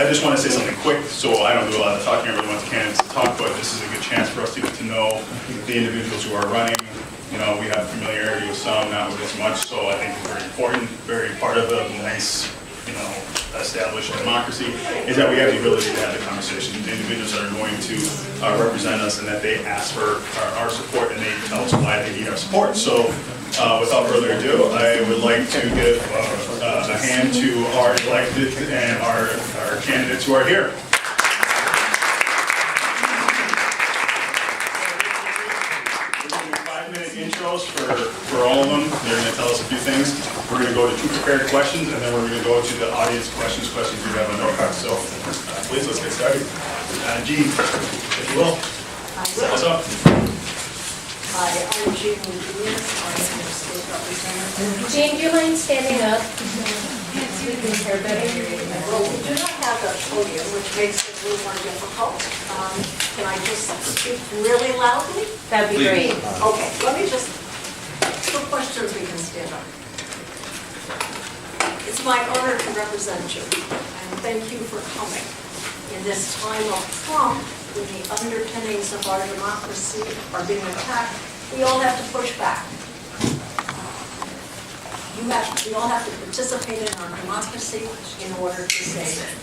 I just want to say something quick, so I don't do a lot of talking. I really want the candidates to talk, but this is a good chance for us to get to know the individuals who are running. You know, we have familiarity with some, not with as much, so I think it's very important, very part of a nice, you know, established democracy, is that we have the ability to have the conversation. The individuals that are going to represent us and that they ask for our support and they tell us why they need our support. So without further ado, I would like to give a hand to our elected and our candidates who are here. Intros for all of them. They're going to tell us a few things. We're going to go to 2 prepared questions, and then we're going to go to the audience questions you have on notepad. So please, let's get started. Jean, if you will. What's up? Hi, I'm Jean Wagenius. I'm the state representative. Jean, do you mind standing up? We can hear better. Well, we do not have a podium, which makes it a little more difficult. Can I just speak really loudly? That'd be great. Okay, let me just, for questions we can stand up. It's my honor to represent you, and thank you for coming. In this time of Trump, when the underpinnings of our democracy are being attacked, we all have to push back. We all have to participate in our democracy in order to save it.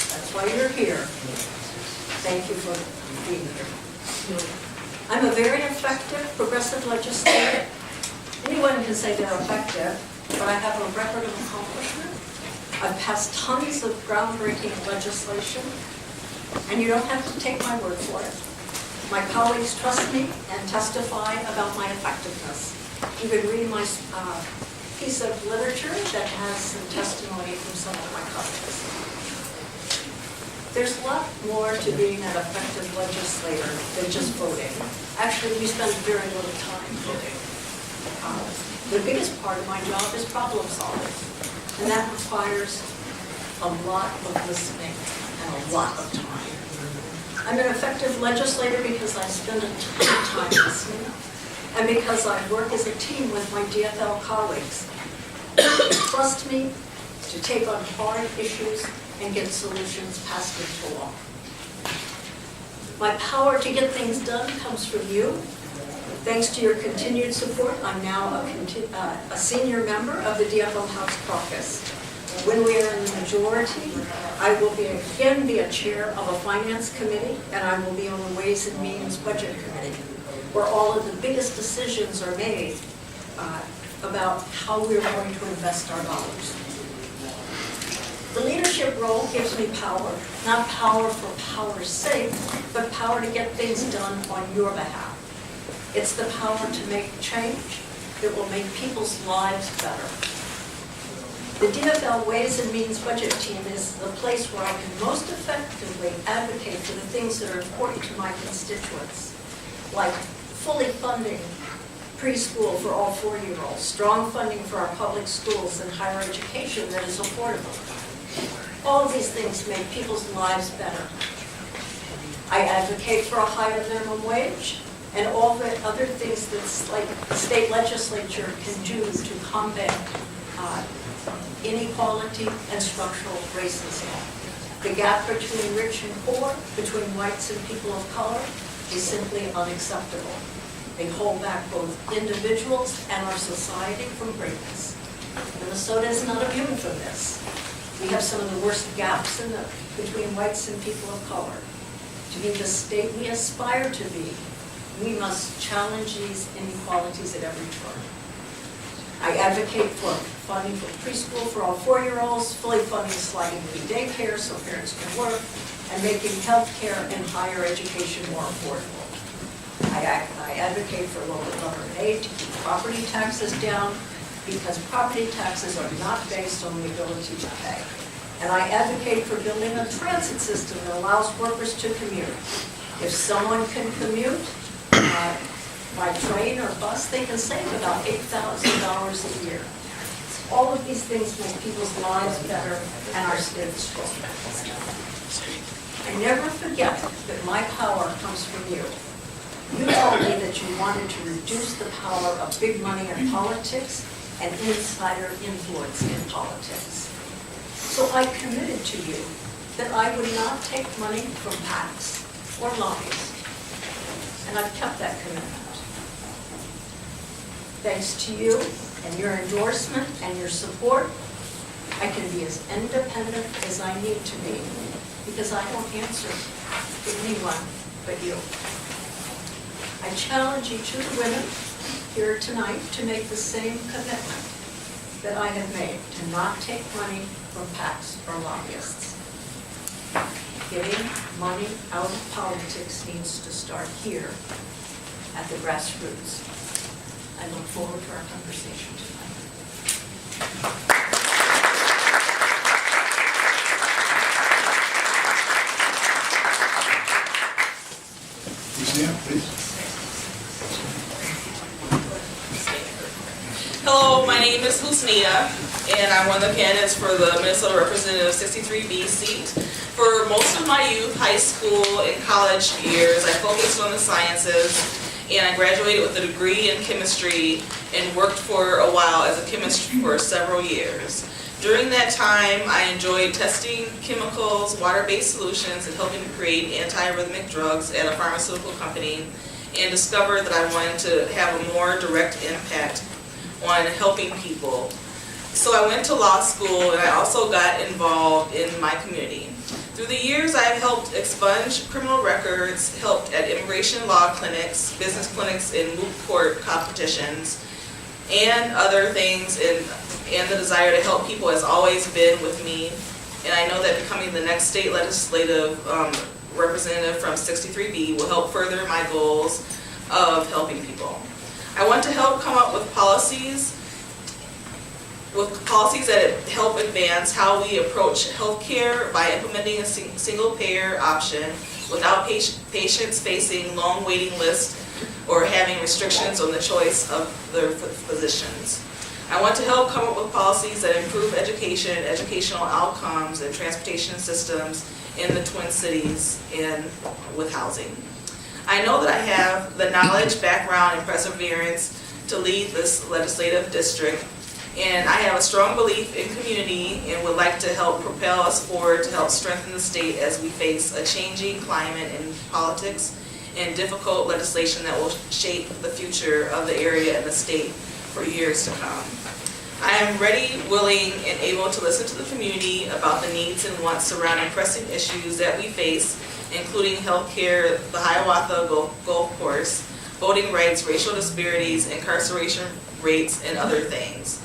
That's why you're here. Thank you for being here. I'm a very effective progressive legislator. Anyone can say they're effective, but I have a record of accomplishment. I've passed tons of groundbreaking legislation, and you don't have to take my word for it. My colleagues trust me and testify about my effectiveness. You can read my piece of literature that has some testimony from some of my colleagues. There's a lot more to being an effective legislator than just voting. Actually, we spend very little time voting. The biggest part of my job is problem solving, and that requires a lot of listening and a lot of time. I'm an effective legislator because I spend a ton of time listening, and because I work as a team with my DFL colleagues. Trust me to take on hard issues and get solutions passed into law. My power to get things done comes from you. Thanks to your continued support, I'm now a senior member of the DFL House Caucus. When we are in the majority, I will again be a chair of a finance committee, and I will be on the Ways and Means Budget Committee, where all of the biggest decisions are made about how we're going to invest our dollars. The leadership role gives me power, not power for power's sake, but power to get things done on your behalf. It's the power to make change that will make people's lives better. The DFL Ways and Means Budget Team is the place where I can most effectively advocate for the things that are important to my constituents, like fully funding preschool for all 4-year-olds, strong funding for our public schools and higher education that is affordable. All of these things make people's lives better. I advocate for a higher minimum wage and all the other things that the state legislature can do to combat inequality and structural racism. The gap between rich and poor, between whites and people of color, is simply unacceptable. They hold back both individuals and our society from greatness. Minnesota is not immune from this. We have some of the worst gaps between whites and people of color. To be the state we aspire to be, we must challenge these inequalities at every turn. I advocate for funding for preschool for all 4-year-olds, fully funding sliding free daycare so parents can work, and making health care and higher education more affordable. I advocate for local government aid to keep property taxes down, because property taxes are not based on the ability to pay. And I advocate for building a transit system that allows workers to commute. If someone can commute by train or bus, they can save about $8,000 a year. All of these things make people's lives better and our state stronger. I never forget that my power comes from you. You told me that you wanted to reduce the power of big money in politics and insider influence in politics. So I committed to you that I would not take money from PACs or lobbies, and I've kept that commitment. Thanks to you and your endorsement and your support, I can be as independent as I need to be, because I don't answer to anyone but you. I challenge each of the women here tonight to make the same commitment that I have made, to not take money from PACs or lobbyists. Getting money out of politics needs to start here at the grassroots. I look forward to our conversation tonight. Husniyah, please. Hello, my name is Husniyah, and I'm one of the candidates for the Minnesota Representative 63B seat. For most of my youth, high school, and college years, I focused on the sciences, and I graduated with a degree in chemistry and worked for a while as a chemist for several years. During that time, I enjoyed testing chemicals, water-based solutions, and helping to create antiarrhythmic drugs at a pharmaceutical company, and discovered that I wanted to have a more direct impact on helping people. So I went to law school, and I also got involved in my community. Through the years, I've helped expunge criminal records, helped at immigration law clinics, business clinics, and moot court competitions, and other things, and the desire to help people has always been with me. And I know that becoming the next state legislative representative from 63B will help further my goals of helping people. I want to help come up with policies that help advance how we approach healthcare by implementing a single-payer option without patients facing long waiting lists or having restrictions on the choice of their physicians. I want to help come up with policies that improve education, educational outcomes, and transportation systems in the Twin Cities and with housing. I know that I have the knowledge, background, and perseverance to lead this legislative district, and I have a strong belief in community and would like to help propel us forward to help strengthen the state as we face a changing climate in politics and difficult legislation that will shape the future of the area and the state for years to come. I am ready, willing, and able to listen to the community about the needs and wants surrounding pressing issues that we face, including healthcare, the Hiawatha Golf Course, voting rights, racial disparities, incarceration rates, and other things.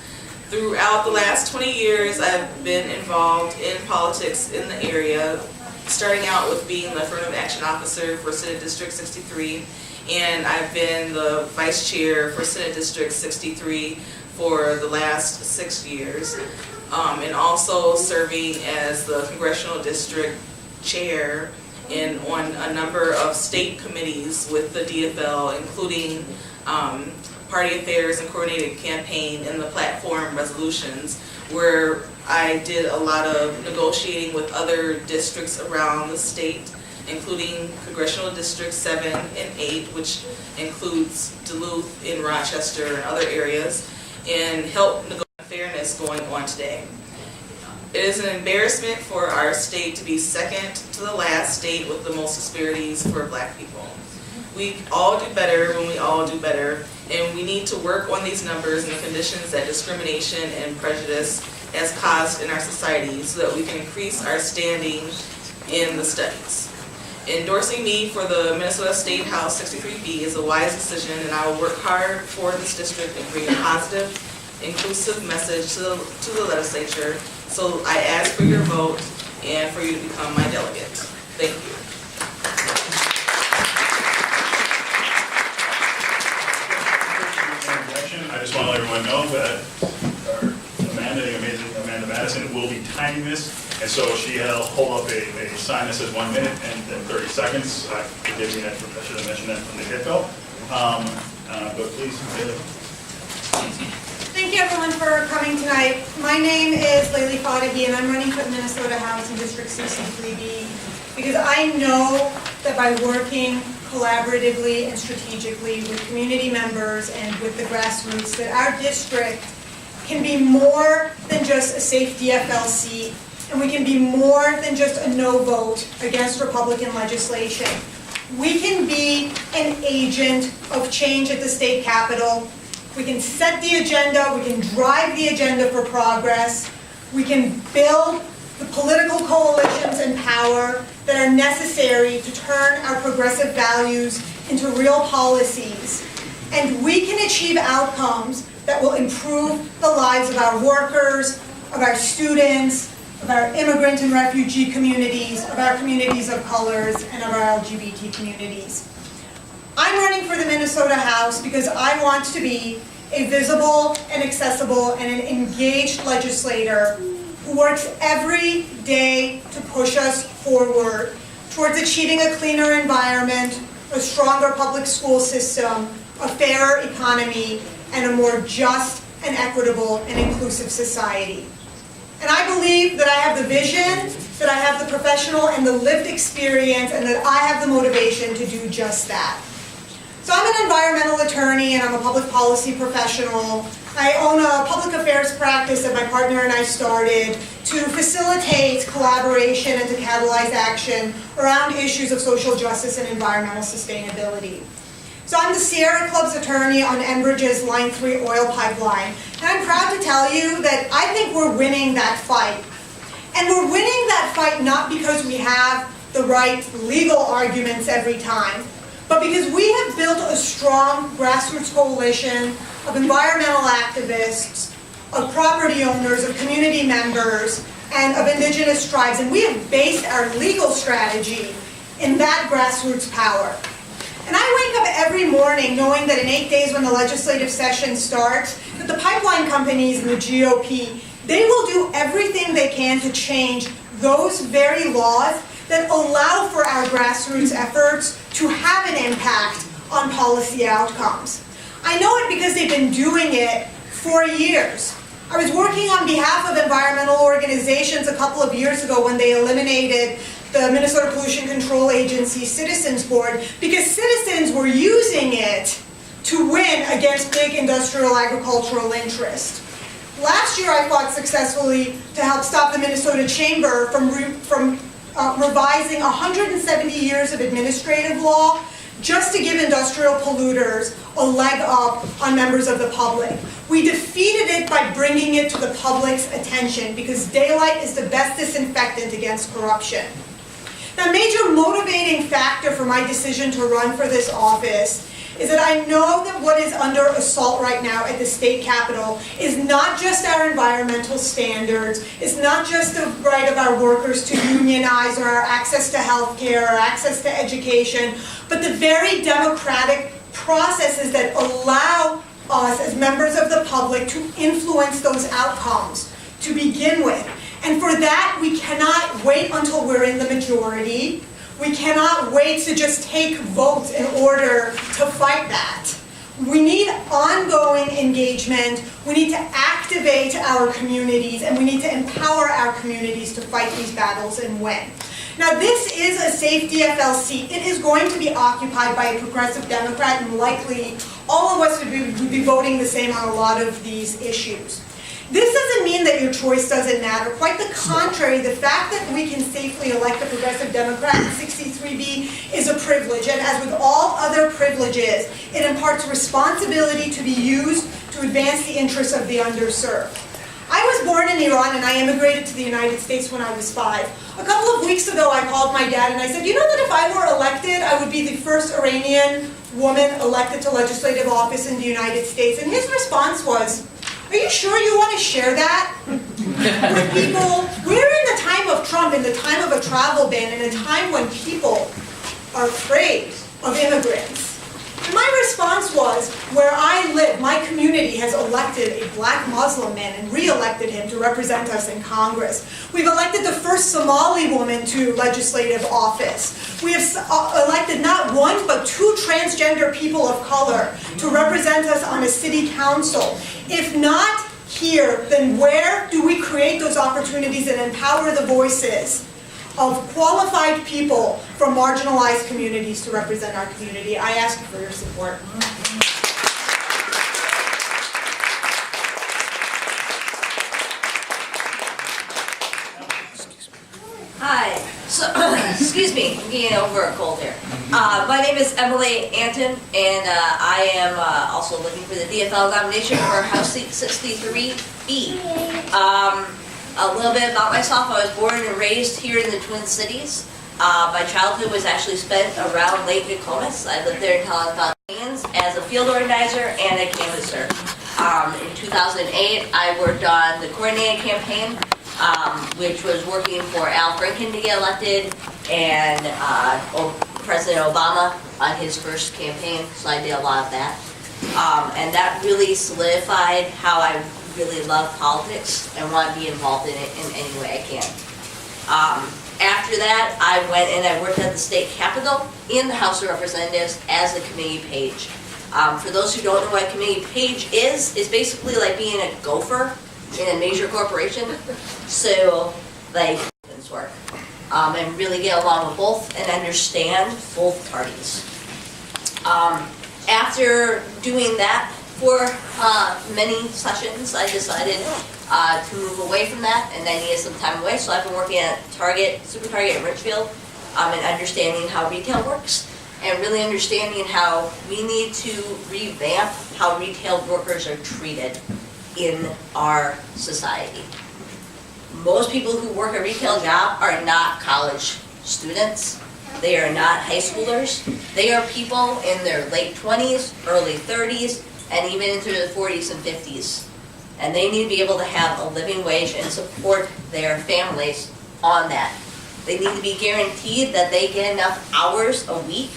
Throughout the last 20 years, I've been involved in politics in the area, starting out with being the Affirmative Action Officer for Senate District 63, and I've been the Vice Chair for Senate District 63 for the last 6 years, and also serving as the Congressional District Chair and on a number of state committees with the DFL, including Party Affairs and Coordinated Campaign and the platform resolutions, where I did a lot of negotiating with other districts around the state, including Congressional District 7 and 8, which includes Duluth and Rochester and other areas, and help negotiate fairness going on today. It is an embarrassment for our state to be second to the last state with the most disparities for Black people. We all do better when we all do better, and we need to work on these numbers and the conditions that discrimination and prejudice has caused in our society so that we can increase our standing in the studies. Endorsing me for the Minnesota State House 63B is a wise decision, and I will work hard for this district and bring a positive, inclusive message to the legislature. So I ask for your vote and for you to become my delegate. Thank you. I just want to let everyone know that our Amanda Madison will be timing this, and so she'll hold up a sign that says 1 minute and then 30 seconds. Forgive me, I should have mentioned that from the get-go. But please. Thank you everyone for coming tonight. My name is Leili Fatehi, and I'm running for the Minnesota House in District 63B because I know that by working collaboratively and strategically with community members and with the grassroots, that our district can be more than just a safe DFL seat and we can be more than just a no vote against Republican legislation. We can be an agent of change at the state capitol. We can set the agenda, we can drive the agenda for progress, we can build the political coalitions and power that are necessary to turn our progressive values into real policies. And we can achieve outcomes that will improve the lives of our workers, of our students, of our immigrant and refugee communities, of our communities of colors, and of our LGBT communities. I'm running for the Minnesota House because I want to be a visible and accessible and an engaged legislator who works every day to push us forward towards achieving a cleaner environment, a stronger public school system, a fairer economy, and a more just and equitable and inclusive society. And I believe that I have the vision, that I have the professional and the lived experience, and that I have the motivation to do just that. So I'm an environmental attorney and I'm a public policy professional. I own a public affairs practice that my partner and I started to facilitate collaboration and to catalyze action around issues of social justice and environmental sustainability. So I'm the Sierra Club's attorney on Enbridge's Line 3 oil pipeline. And I'm proud to tell you that I think we're winning that fight. And we're winning that fight not because we have the right legal arguments every time, but because we have built a strong grassroots coalition of environmental activists, of property owners, of community members, and of indigenous tribes. And we have based our legal strategy in that grassroots power. And I wake up every morning knowing that in 8 days when the legislative session starts, that the pipeline companies and the GOP, they will do everything they can to change those very laws that allow for our grassroots efforts to have an impact on policy outcomes. I know it because they've been doing it for years. I was working on behalf of environmental organizations a couple of years ago when they eliminated the Minnesota Pollution Control Agency Citizens Board because citizens were using it to win against big industrial agricultural interest. Last year I fought successfully to help stop the Minnesota Chamber from revising 170 years of administrative law just to give industrial polluters a leg up on members of the public. We defeated it by bringing it to the public's attention because daylight is the best disinfectant against corruption. Now, a major motivating factor for my decision to run for this office is that I know that what is under assault right now at the state capitol is not just our environmental standards, it's not just the right of our workers to unionize or our access to health care or access to education, but the very democratic processes that allow us as members of the public to influence those outcomes to begin with. And for that, we cannot wait until we're in the majority. We cannot wait to just take votes in order to fight that. We need ongoing engagement, we need to activate our communities, and we need to empower our communities to fight these battles and win. Now, this is a safe DFL seat. It is going to be occupied by a progressive Democrat, and likely all of us would be voting the same on a lot of these issues. This doesn't mean that your choice doesn't matter. Quite the contrary, the fact that we can safely elect a progressive Democrat in 63B is a privilege, and as with all other privileges, it imparts responsibility to be used to advance the interests of the underserved. I was born in Iran and I immigrated to the United States when I was 5. A couple of weeks ago I called my dad and I said, you know that if I were elected, I would be the first Iranian woman elected to legislative office in the United States. And his response was, are you sure you want to share that with people? We're in the time of Trump, in the time of a travel ban, in a time when people are afraid of immigrants. And my response was, where I live, my community has elected a black Muslim man and re-elected him to represent us in Congress. We've elected the first Somali woman to legislative office. We have elected not one, but 2 transgender people of color to represent us on a city council. If not here, then where do we create those opportunities and empower the voices of qualified people from marginalized communities to represent our community? I ask you for your support. Excuse me, I'm getting over a cold here. My name is Emily Antin, and I am also looking for the DFL nomination for House Seat 63B. A little bit about myself. I was born and raised here in the Twin Cities. My childhood was actually spent around Lake Nokomis. I lived there until I was about 10 as a field organizer and a canvasser. In 2008, I worked on the coordinated campaign, which was working for Al Franken to get elected and President Obama on his first campaign, so I did a lot of that. And that really solidified how I really love politics and want to be involved in it in any way I can. After that, I went and I worked at the state capitol in the House of Representatives as a committee page. For those who don't know what a committee page is, it's basically like being a gopher in a major corporation. So, like, it's work. And really get along with both and understand both parties. After doing that for many sessions, I decided to move away from that, and I needed some time away. So I've been working at Super Target in Richfield, and understanding how retail works, and really understanding how we need to revamp how retail workers are treated in our society. Most people who work a retail job are not college students. They are not high schoolers. They are people in their late 20s, early 30s, and even into their 40s and 50s. And they need to be able to have a living wage and support their families on that. They need to be guaranteed that they get enough hours a week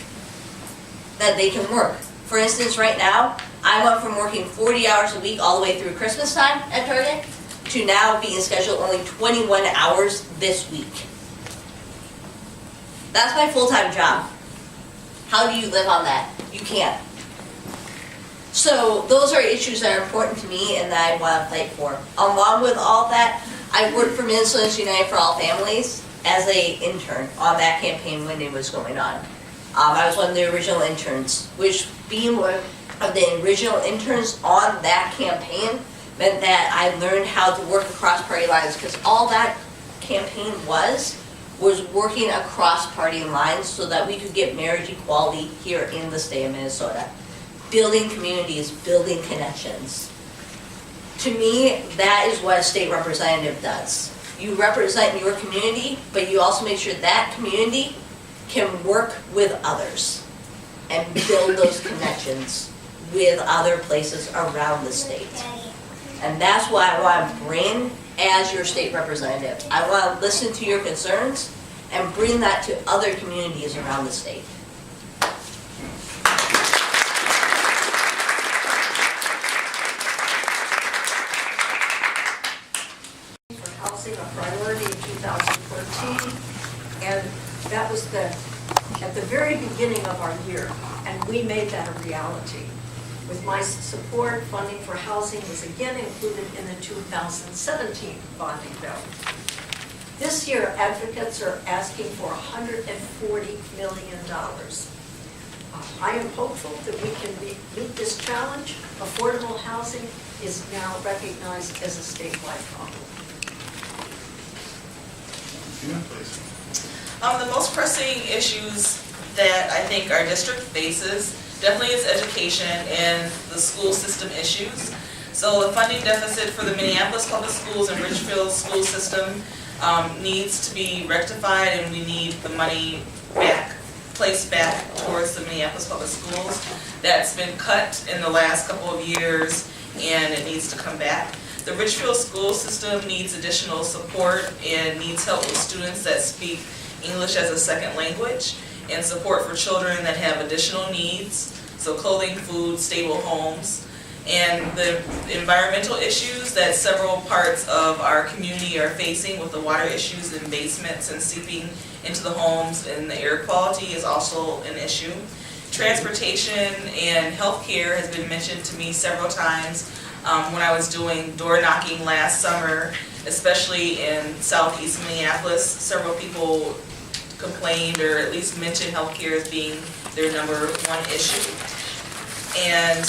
that they can work. For instance, right now, I went from working 40 hours a week all the way through Christmas time at Target to now being scheduled only 21 hours this week. That's my full-time job. How do you live on that? You can't. So those are issues that are important to me and that I want to fight for. Along with all that, I worked for Minnesotans United for All Families as an intern on that campaign when it was going on. I was one of the original interns, which being one of the original interns on that campaign meant that I learned how to work across party lines, because all that campaign was working across party lines so that we could get marriage equality here in the state of Minnesota. Building communities, building connections. To me, that is what a state representative does. You represent your community, but you also make sure that community can work with others and build those connections with other places around the state. And that's what I want to bring as your state representative. I want to listen to your concerns and bring that to other communities around the state. For housing a priority in 2014, and that was at the very beginning of our year, and we made that a reality. With my support, funding for housing was again included in the 2017 bonding bill. This year, advocates are asking for $140 million. I am hopeful that we can meet this challenge. Affordable housing is now recognized as a statewide problem. Yeah, please. The most pressing issues that I think our district faces definitely is education and the school system issues. So the funding deficit for the Minneapolis Public Schools and Richfield school system needs to be rectified, and we need the money placed back towards the Minneapolis Public Schools. That's been cut in the last couple of years, and it needs to come back. The Richfield school system needs additional support and needs help with students that speak English as a second language, and support for children that have additional needs, so clothing, food, stable homes, and the environmental issues that several parts of our community are facing with the water issues in basements and seeping into the homes, and the air quality is also an issue. Transportation and healthcare has been mentioned to me several times when I was doing door knocking last summer, especially in southeast Minneapolis. Several people complained or at least mentioned healthcare as being their number one issue. And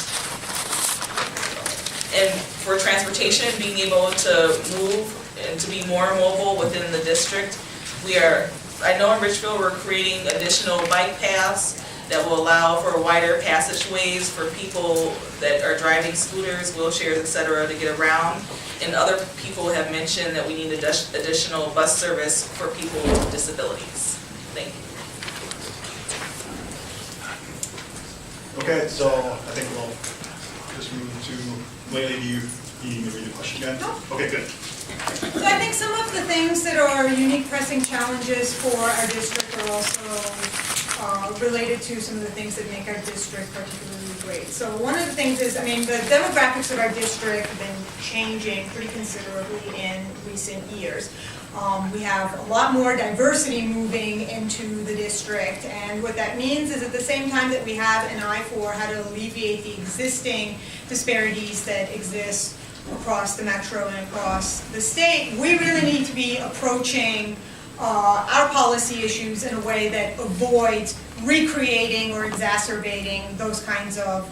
for transportation, being able to move and to be more mobile within the district, we are I know in Richfield we're creating additional bike paths that will allow for wider passageways for people that are driving scooters, wheelchairs, etc. to get around. And other people have mentioned that we need additional bus service for people with disabilities. Thank you. Okay, so I think we'll just move to, Leili, do you need me to read the question again? No. Okay, good. So I think some of the things that are unique pressing challenges for our district are also related to some of the things that make our district particularly great. So one of the things is, I mean, the demographics of our district have been changing pretty considerably in recent years. We have a lot more diversity moving into the district, and what that means is at the same time that we have an eye for how to alleviate the existing disparities that exist across the metro and across the state, we really need to be approaching our policy issues in a way that avoids recreating or exacerbating those kinds of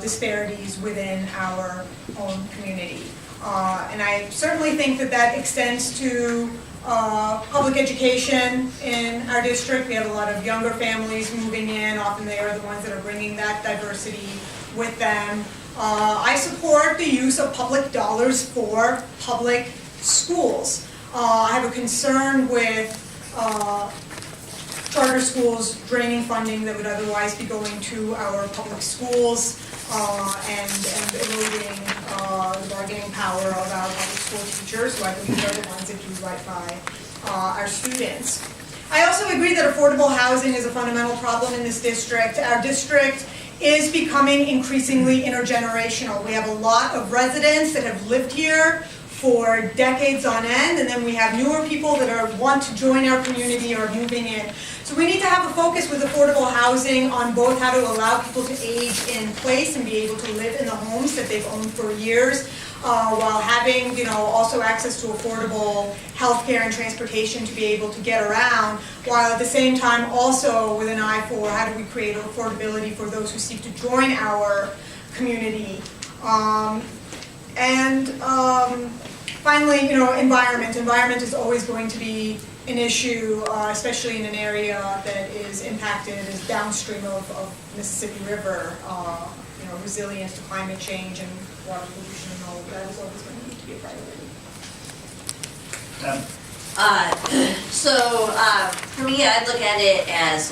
disparities within our own community. And I certainly think that that extends to public education in our district. We have a lot of younger families moving in. Often they are the ones that are bringing that diversity with them. I support the use of public dollars for public schools. I have a concern with charter schools draining funding that would otherwise be going to our public schools and eroding the bargaining power of our public school teachers, who I believe are the ones that do right by our students. I also agree that affordable housing is a fundamental problem in this district. Our district is becoming increasingly intergenerational. We have a lot of residents that have lived here for decades on end, and then we have newer people that want to join our community or moving in. So we need to have a focus with affordable housing on both how to allow people to age in place and be able to live in the homes that they've owned for years, while having, also access to affordable healthcare and transportation to be able to get around, while at the same time also with an eye for how do we create affordability for those who seek to join our community. Finally, environment. Environment is always going to be an issue, especially in an area that is impacted as downstream of Mississippi River. Resilience to climate change and water pollution and all of that is always going to need to be a priority. For me, I look at it as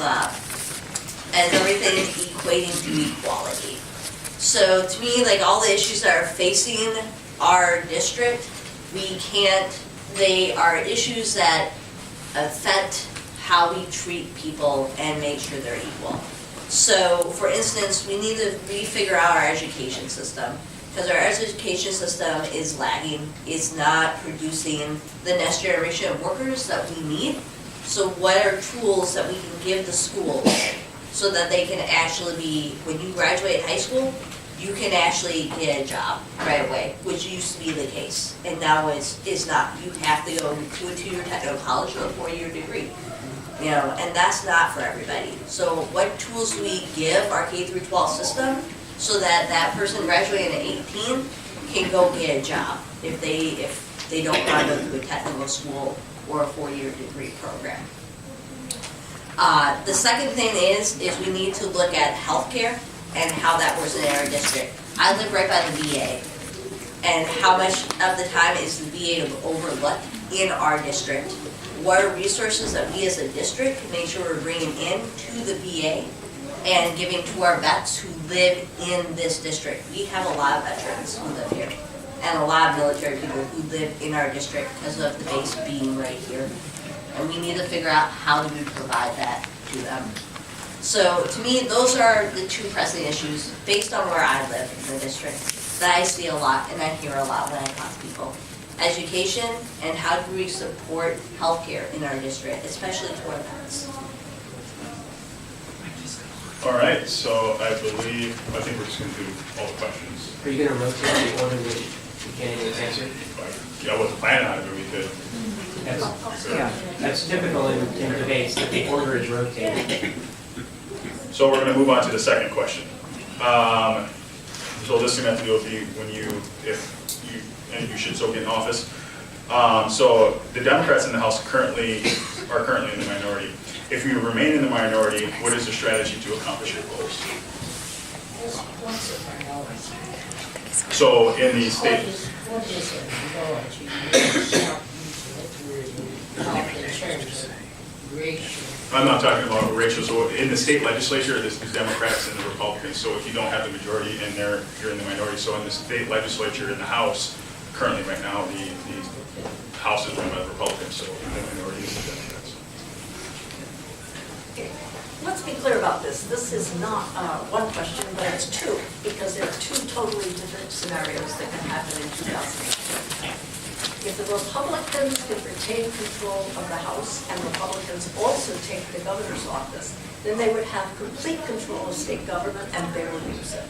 everything equating to equality. So to me, like all the issues that are facing our district, they are issues that affect how we treat people and make sure they're equal. So, for instance, we need to refigure out our education system, because our education system is lagging. It's not producing the next generation of workers that we need. So what are tools that we can give the schools so that they can actually be, when you graduate high school, you can actually get a job right away, which used to be the case. And now it's not. You have to go to a 2-year technical college or a 4-year degree. And that's not for everybody. So what tools do we give our K-12 system so that that person graduating at 18 can go get a job if they don't want to go to a technical school or a 4-year degree program. The second thing is we need to look at healthcare and how that works in our district. I live right by the VA, and how much of the time is the VA overlooked in our district? What are resources that we as a district can make sure we're bringing in to the VA and giving to our vets who live in this district? We have a lot of veterans who live here, and a lot of military people who live in our district because of the base being right here. And we need to figure out how do we provide that to them. So to me, those are the two pressing issues based on where I live in the district that I see a lot and I hear a lot when I talk to people. Education and how do we support healthcare in our district, especially to our vets. All right, so I think we're just going to do all the questions. Are you going to rotate the order that the candidates answer? I wasn't planning on it, but we could. That's typical in debates, that the order is rotated. So we're going to move on to the second question. So this is going to have to do with you if you should so get in office. So the Democrats in the House are currently in the minority. If you remain in the minority, what is the strategy to accomplish your goals? What's a minority? So in the state, What is a minority? Racial. I'm not talking about racial, so in the state legislature, there's Democrats and the Republicans, so if you don't have the majority in there, you're in the minority. So in the state legislature, in the House, currently right now, the House is run by the Republicans, so the minority is the Democrats. Let's be clear about this. This is not one question, but it's two, because there are two totally different scenarios that can happen in 2018. If the Republicans could retain control of the House and Republicans also take the governor's office, then they would have complete control of state government and they would use it.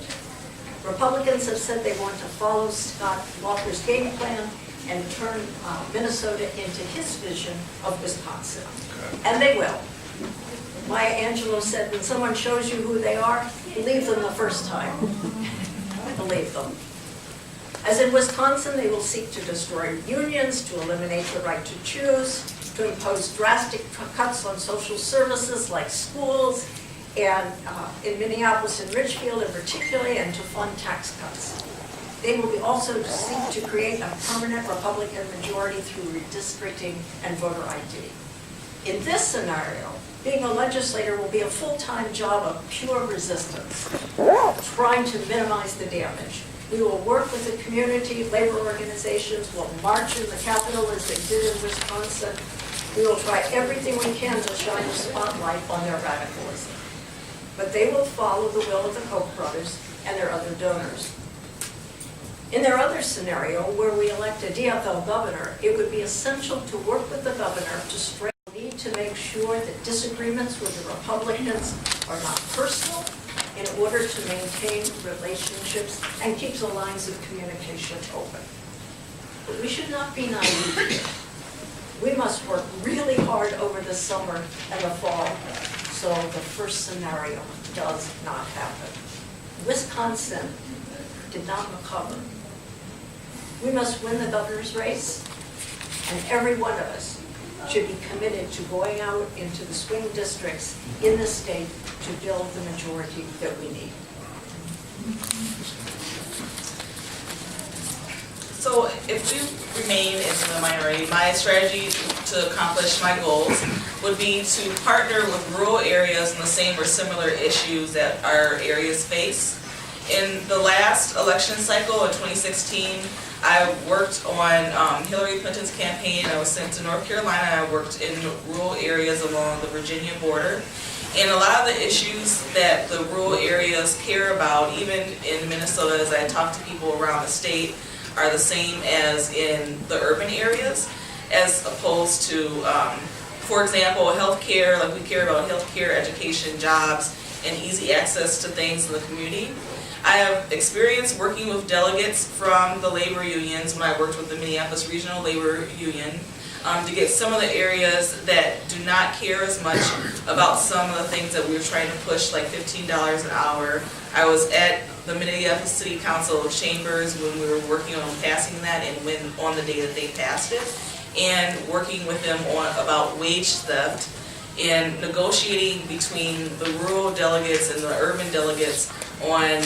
Republicans have said they want to follow Scott Walker's game plan and turn Minnesota into his vision of Wisconsin. And they will. Maya Angelou said, when someone shows you who they are, believe them the first time. Believe them. As in Wisconsin, they will seek to destroy unions, to eliminate the right to choose, to impose drastic cuts on social services like schools, and in Minneapolis and Richfield in particular, and to fund tax cuts. They will also seek to create a permanent Republican majority through redistricting and voter ID. In this scenario, being a legislator will be a full-time job of pure resistance, trying to minimize the damage. We will work with the community, labor organizations, we'll march in the Capitol as they did in Wisconsin. We will try everything we can to shine a spotlight on their radicalism. But they will follow the will of the Koch brothers and their other donors. In their other scenario, where we elect a DFL governor, it would be essential to work with the governor to straighten. We need to make sure that disagreements with the Republicans are not personal in order to maintain relationships and keep the lines of communication open. But we should not be naive here. We must work really hard over the summer and the fall so the first scenario does not happen. Wisconsin did not recover. We must win the governor's race, and every one of us should be committed to going out into the swing districts in the state to build the majority that we need. So if we remain in the minority, my strategy to accomplish my goals would be to partner with rural areas in the same or similar issues that our areas face. In the last election cycle in 2016, I worked on Hillary Clinton's campaign. I was sent to North Carolina. I worked in rural areas along the Virginia border. And a lot of the issues that the rural areas care about, even in Minnesota, as I talk to people around the state, are the same as in the urban areas, as opposed to, for example, healthcare. Like, we care about healthcare, education, jobs, and easy access to things in the community. I have experience working with delegates from the labor unions when I worked with the Minneapolis Regional Labor Union to get some of the areas that do not care as much about some of the things that we were trying to push, like $15 an hour. I was at the Minneapolis City Council chambers when we were working on passing that, and when on the day that they passed it, and working with them on about wage theft and negotiating between the rural delegates and the urban delegates on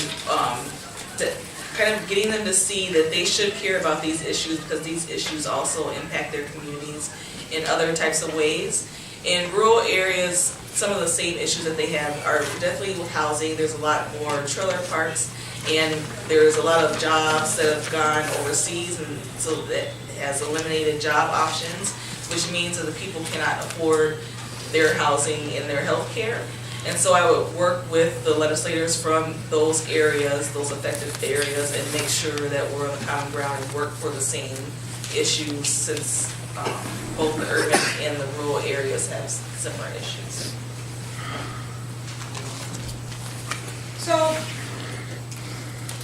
kind of getting them to see that they should care about these issues, because these issues also impact their communities in other types of ways. In rural areas, some of the same issues that they have are definitely with housing. There's a lot more trailer parks, and there's a lot of jobs that have gone overseas, and so that has eliminated job options, which means that the people cannot afford their housing and their health care. And so I would work with the legislators from those areas, those affected areas, and make sure that we're on the common ground and work for the same issues, since both the urban and the rural areas have similar issues. So,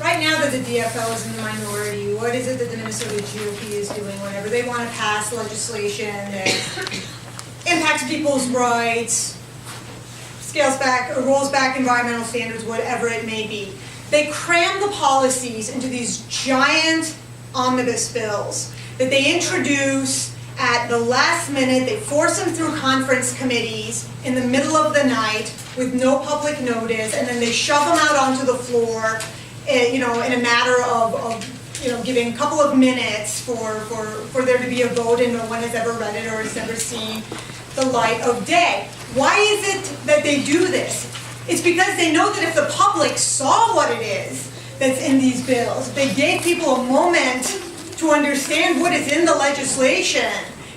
right now that the DFL is in the minority, what is it that the Minnesota GOP is doing whenever they want to pass legislation that impacts people's rights, scales back or rolls back environmental standards, whatever it may be? They cram the policies into these giant omnibus bills that they introduce at the last minute. They force them through conference committees in the middle of the night with no public notice, and then they shove them out onto the floor, in a matter of giving a couple of minutes for there to be a vote, and no one has ever read it or has never seen the light of day. Why is it that they do this? It's because they know that if the public saw what it is that's in these bills, they gave people a moment to understand what is in the legislation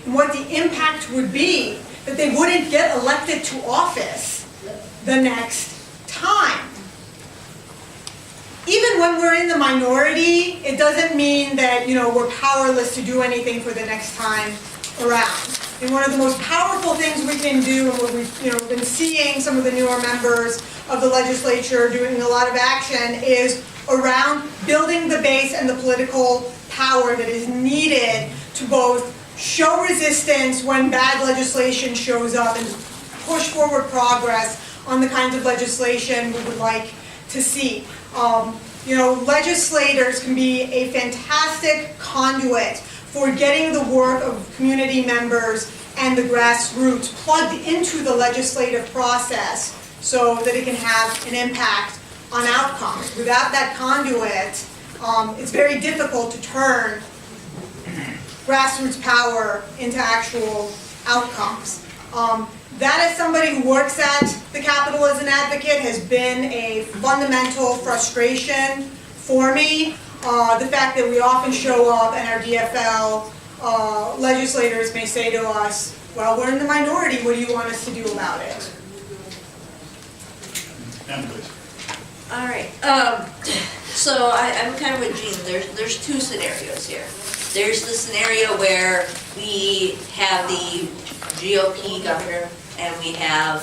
and what the impact would be, that they wouldn't get elected to office the next time. Even when we're in the minority, it doesn't mean that we're powerless to do anything for the next time around. And one of the most powerful things we can do, and what we've been seeing some of the newer members of the legislature doing a lot of action, is around building the base and the political power that is needed to both show resistance when bad legislation shows up and push forward progress on the kinds of legislation we would like to see. Legislators can be a fantastic conduit for getting the work of community members and the grassroots plugged into the legislative process so that it can have an impact on outcomes. Without that conduit, it's very difficult to turn grassroots power into actual outcomes. That, as somebody who works at the Capitol as an advocate, has been a fundamental frustration for me. The fact that we often show up and our DFL legislators may say to us, well, we're in the minority, what do you want us to do about it? And please. All right. So I'm kind of with Jean. There's two scenarios here. There's the scenario where we have the GOP governor and we have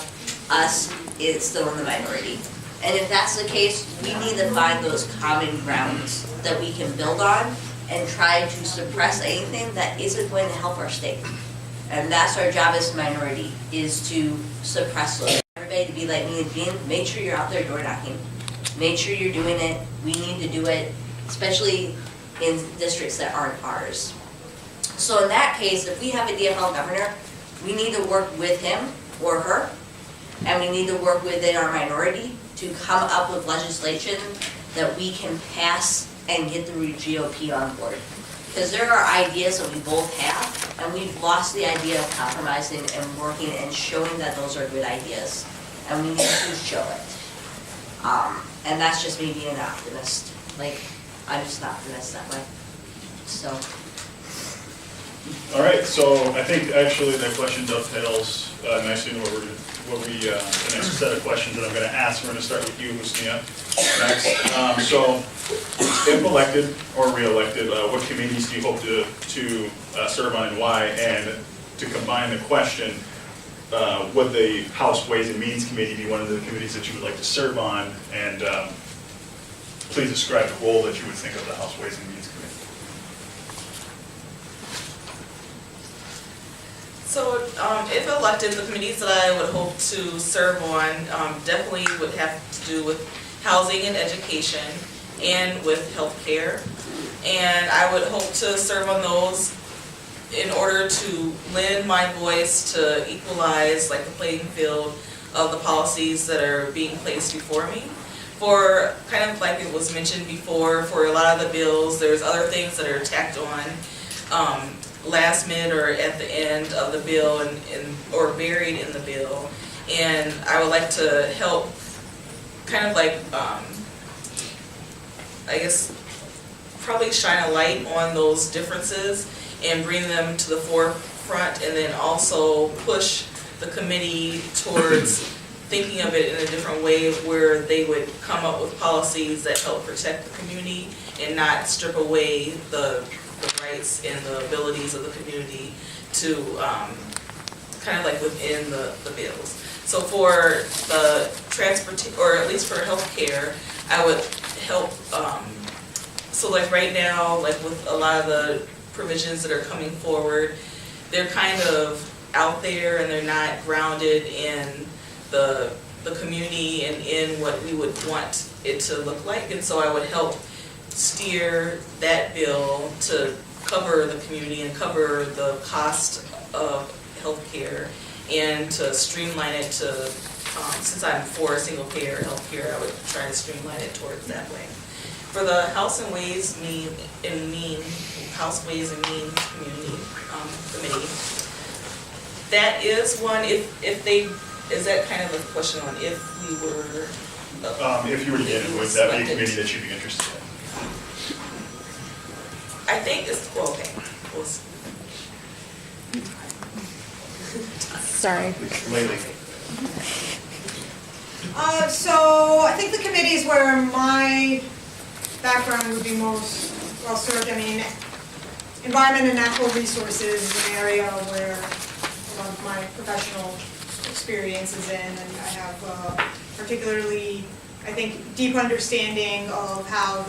us still in the minority. And if that's the case, we need to find those common grounds that we can build on and try to suppress anything that isn't going to help our state. And that's our job as a minority, is to suppress those. Everybody to be like me and Jean, make sure you're out there door knocking. Make sure you're doing it. We need to do it, especially in districts that aren't ours. So in that case, if we have a DFL governor, we need to work with him or her, and we need to work within our minority to come up with legislation that we can pass and get the GOP on board. Because there are ideas that we both have, and we've lost the idea of compromising and working and showing that those are good ideas. And we need to show it. And that's just me being an optimist. I'm just an optimist that way. So. All right, so I think actually that question dovetails nicely into the next set of questions that I'm going to ask. We're going to start with you, Husniyah, next. So, if elected or re-elected, what committees do you hope to serve on and why? And to combine the question, would the House Ways and Means Committee be one of the committees that you would like to serve on? And please describe the role that you would think of the House Ways and Means Committee. So if elected, the committees that I would hope to serve on definitely would have to do with housing and education and with healthcare. And I would hope to serve on those in order to lend my voice to equalize the playing field of the policies that are being placed before me. For kind of like it was mentioned before, for a lot of the bills, there's other things that are tacked on last minute or at the end of the bill or buried in the bill. And I would like to help kind of I guess probably shine a light on those differences and bring them to the forefront, and then also push the committee towards thinking of it in a different way where they would come up with policies that help protect the community and not strip away the rights and the abilities of the community to kind of within the bills. So for the or at least for healthcare, I would help, so right now, with a lot of the provisions that are coming forward, they're kind of out there and they're not grounded in the community and in what we would want it to look like. And so I would help steer that bill to cover the community and cover the cost of healthcare, and to streamline it to, since I'm for single payer healthcare, I would try to streamline it towards that way. For the House Ways and Means Community Committee, that is one, if they, is that kind of a question on if we were... If you were to get it, would that be a committee that you'd be interested in? I think it's, well, okay. Sorry. Lately. So I think the committee is where my background would be most well served. I mean, environment and natural resources is an area where a lot of my professional experience is in, and I have particularly, I think, deep understanding of how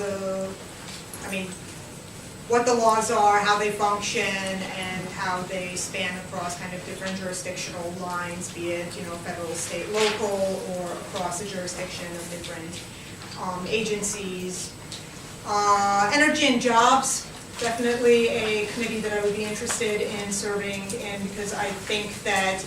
what the laws are, how they function, and how they span across kind of different jurisdictional lines, be it, federal, state, local, or across the jurisdiction of different agencies. Energy and jobs, definitely a committee that I would be interested in serving in, because I think that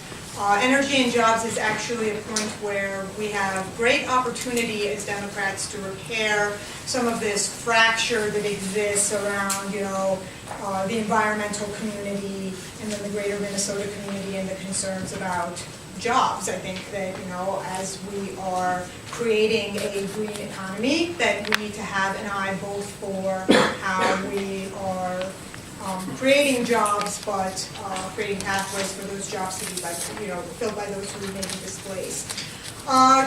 energy and jobs is actually a point where we have great opportunity as Democrats to repair some of this fracture that exists around, the environmental community and then the greater Minnesota community and the concerns about jobs. I think that, as we are creating a green economy, that we need to have an eye both for how we are creating jobs, but creating pathways for those jobs to be filled by those who may be displaced.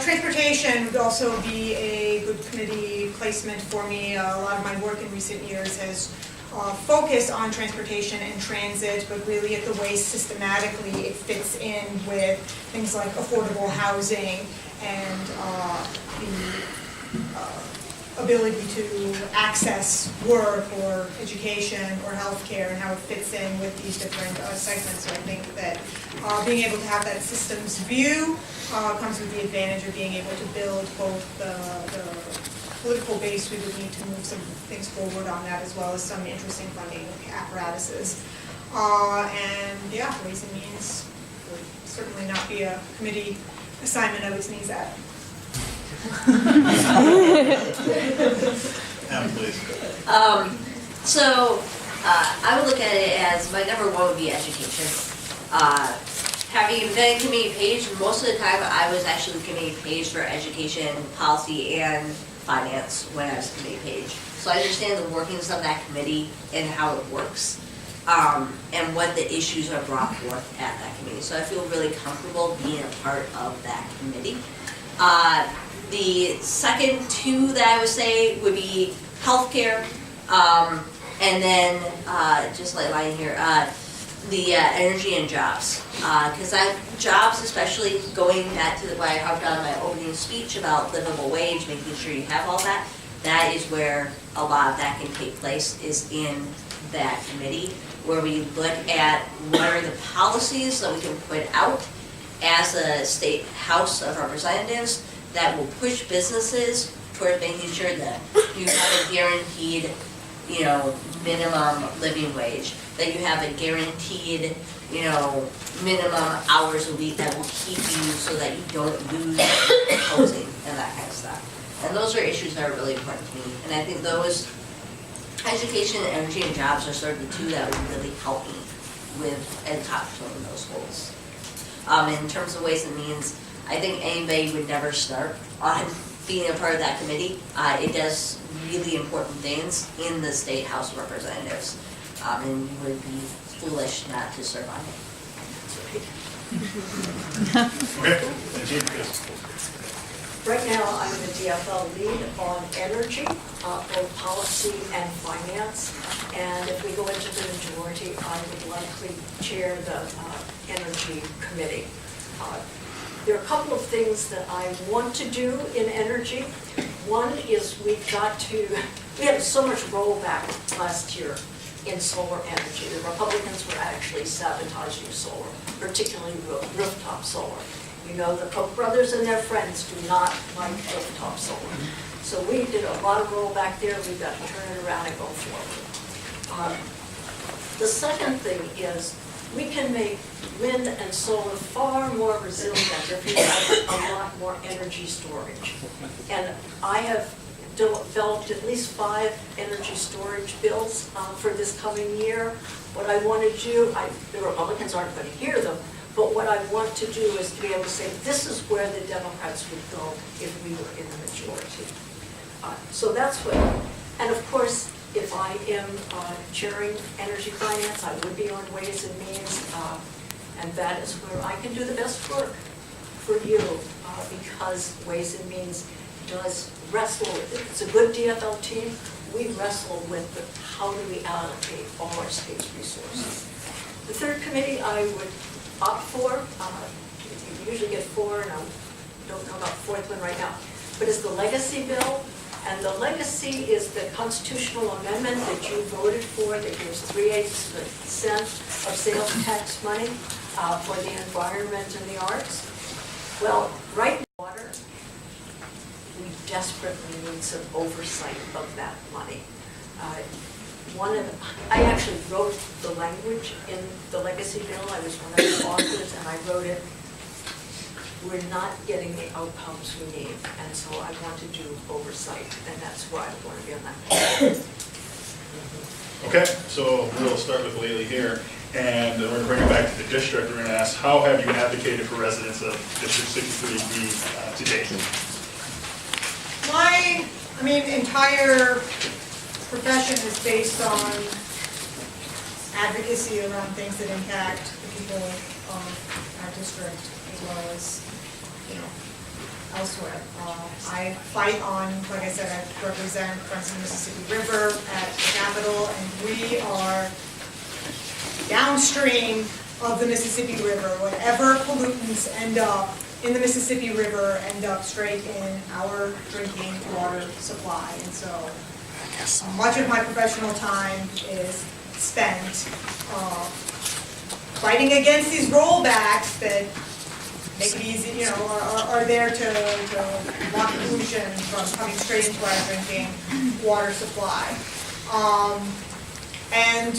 Transportation would also be a good committee placement for me. A lot of my work in recent years has focused on transportation and transit, but really at the way systematically it fits in with things like affordable housing and the ability to access work or education or healthcare, and how it fits in with these different segments. So I think that being able to have that systems view comes with the advantage of being able to build both the political base we would need to move some things forward on that, as well as some interesting funding apparatuses. And yeah, Ways and Means would certainly not be a committee assignment I would sneeze at. I would look at it as my number one would be education. Having been committee page, most of the time I was actually committee page for education, policy, and finance when I was committee page. So I understand the workings of that committee and how it works, and what the issues are brought forth at that committee. So I feel really comfortable being a part of that committee. The second two that I would say would be healthcare, and then just like lying here, the energy and jobs. Because jobs, especially going back to what I harped on in my opening speech about livable wage, making sure you have all that, that is where a lot of that can take place, is in that committee, where we look at what are the policies that we can put out as a state House of Representatives that will push businesses toward making sure that you have a guaranteed, minimum living wage, that you have a guaranteed, minimum hours a week that will keep you so that you don't lose housing and that kind of stuff. And those are issues that are really important to me. And I think those, education, energy, and jobs are sort of the two that would really help me with accomplishing those goals. In terms of Ways and Means, I think anybody would never start on being a part of that committee. It does really important things in the State House of Representatives, and you would be foolish not to serve on it. Okay. Right now, I'm the DFL lead on energy, both policy and finance. And if we go into the majority, I would likely chair the energy committee. There are a couple of things that I want to do in energy. One is we had so much rollback last year in solar energy. The Republicans were actually sabotaging solar, particularly rooftop solar. The Koch brothers and their friends do not like rooftop solar. So we did a lot of rollback there. We've got to turn it around and go forward. The second thing is, we can make wind and solar far more resilient if we have a lot more energy storage. And I have developed at least 5 energy storage bills for this coming year. What I want to do, the Republicans aren't going to hear them, but what I want to do is to be able to say, this is where the Democrats would go if we were in the majority. So that's what, and of course, if I am chairing energy finance, I would be on Ways and Means, and that is where I can do the best work for you, because Ways and Means does wrestle with it. It's a good DFL team. We wrestle with how do we allocate all our state's resources. The third committee I would opt for, you usually get 4, and I don't know about the fourth one right now, but it's the legacy bill. And the legacy is the constitutional amendment that you voted for that gives 3/8% of sales tax money for the environment and the arts. Well, right now, water, we desperately need some oversight of that money. I actually wrote the language in the legacy bill. I was one of the authors, and I wrote it. We're not getting the outcomes we need, and so I want to do oversight, and that's why I want to be on that. Okay, so we'll start with Leili here, and we're going to bring it back to the district. We're going to ask, how have you advocated for residents of District 63B to date? My, entire profession is based on advocacy around things that impact the people of our district as well as, elsewhere. I fight on, like I said, I represent Friends of the Mississippi River at the Capitol, and we are downstream of the Mississippi River. Whatever pollutants end up in the Mississippi River end up straight in our drinking water supply. And so much of my professional time is spent fighting against these rollbacks that make it easy, are there to block pollution from coming straight into our drinking water supply. And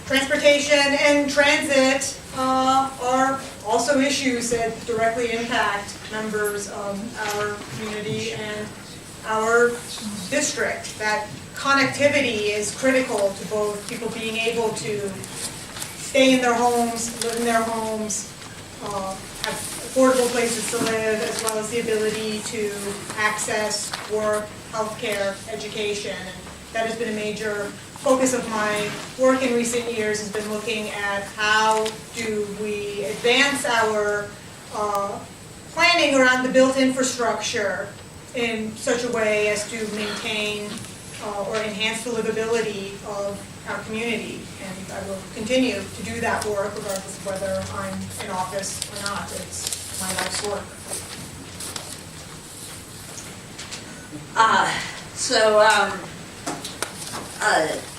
transportation and transit are also issues that directly impact members of our community and our district. That connectivity is critical to both people being able to stay in their homes, live in their homes, have affordable places to live, as well as the ability to access work, healthcare, education. And that has been a major focus of my work in recent years, has been looking at how do we advance our planning around the built infrastructure in such a way as to maintain or enhance the livability of our community. And I will continue to do that work regardless of whether I'm in office or not. It's my life's work.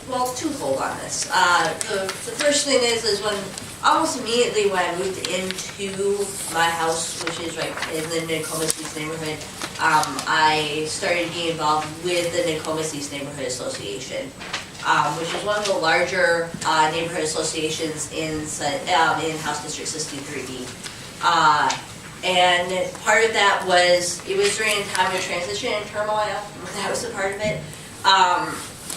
Well, twofold on this. The first thing is when almost immediately when I moved into my house, which is right in the Nokomis East neighborhood, I started getting involved with the Nokomis East Neighborhood Association, which is one of the larger neighborhood associations in House District 63B. And part of that was, it was during a time of transition and turmoil, that was a part of it.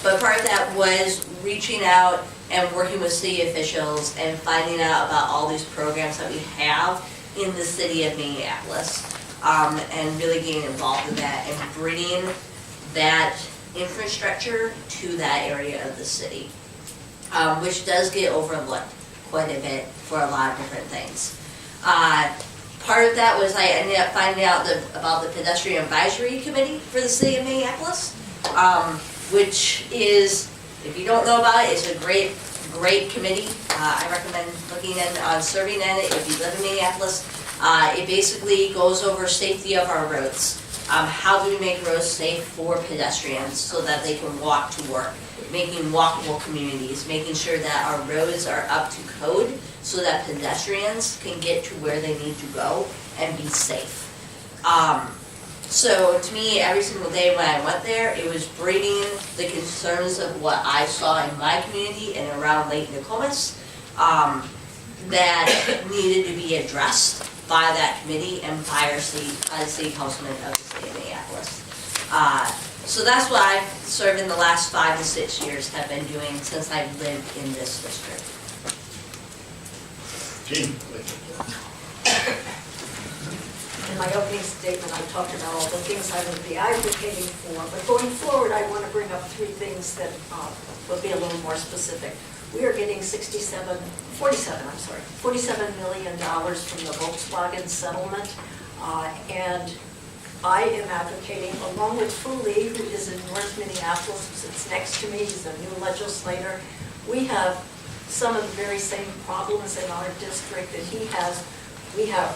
But part of that was reaching out and working with city officials and finding out about all these programs that we have in the city of Minneapolis, and really getting involved in that and bringing that infrastructure to that area of the city, which does get overlooked quite a bit for a lot of different things. Part of that was I ended up finding out about the Pedestrian Advisory Committee for the city of Minneapolis, which is, if you don't know about it, it's a great committee. I recommend looking in, serving in it if you live in Minneapolis. It basically goes over safety of our roads. How do we make roads safe for pedestrians so that they can walk to work? Making walkable communities, making sure that our roads are up to code so that pedestrians can get to where they need to go and be safe. So to me, every single day when I went there, it was bringing the concerns of what I saw in my community and around Lake Nokomis that needed to be addressed by that committee and by the city councilman of the state of Minneapolis. So that's what I've served in the last 5 to 6 years, have been doing since I've lived in this district. Gene? In my opening statement, I talked about all the things I would be advocating for, but going forward, I want to bring up 3 things that will be a little more specific. We are getting $47 million from the Volkswagen settlement, and I am advocating, along with Fuli, who is in North Minneapolis, who sits next to me, he's a new legislator. We have some of the very same problems in our district that he has. We have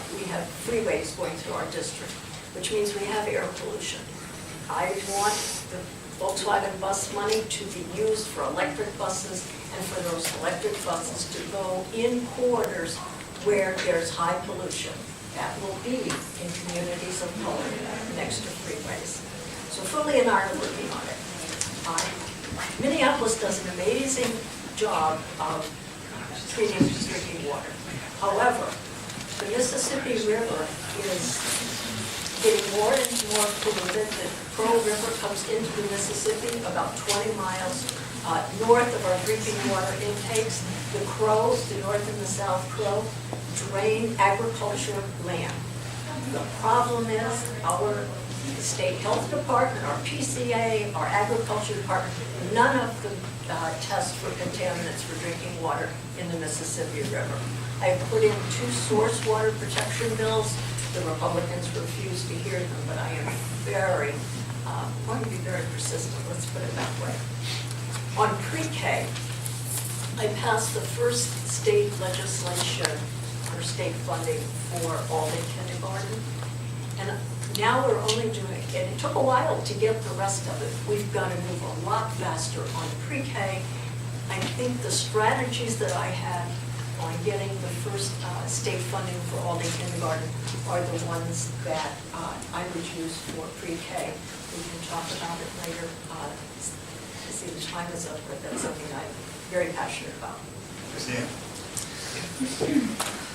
freeways going through our district, which means we have air pollution. I want the Volkswagen bus money to be used for electric buses and for those electric buses to go in corridors where there's high pollution. That will be in communities of color next to freeways. So Fuli and I are working on it. Minneapolis does an amazing job of treating drinking water. However, the Mississippi River is getting more and more polluted. The Crow River comes into the Mississippi about 20 miles north of our drinking water intakes. The Crows, the North and the South Crow, drain agriculture land. The problem is our state health department, our PCA, our agriculture department, none of them test for contaminants for drinking water in the Mississippi River. I put in 2 source water protection bills. The Republicans refused to hear them, but I am going to be very persistent, let's put it that way. On pre-K, I passed the first state legislation for state funding for all-day kindergarten. And now we're only doing, and it took a while to get the rest of it. We've got to move a lot faster on pre-K. I think the strategies that I had on getting the first state funding for all-day kindergarten are the ones that I would use for pre-K. We can talk about it later. I see the time is up, but that's something I'm very passionate about. Christine?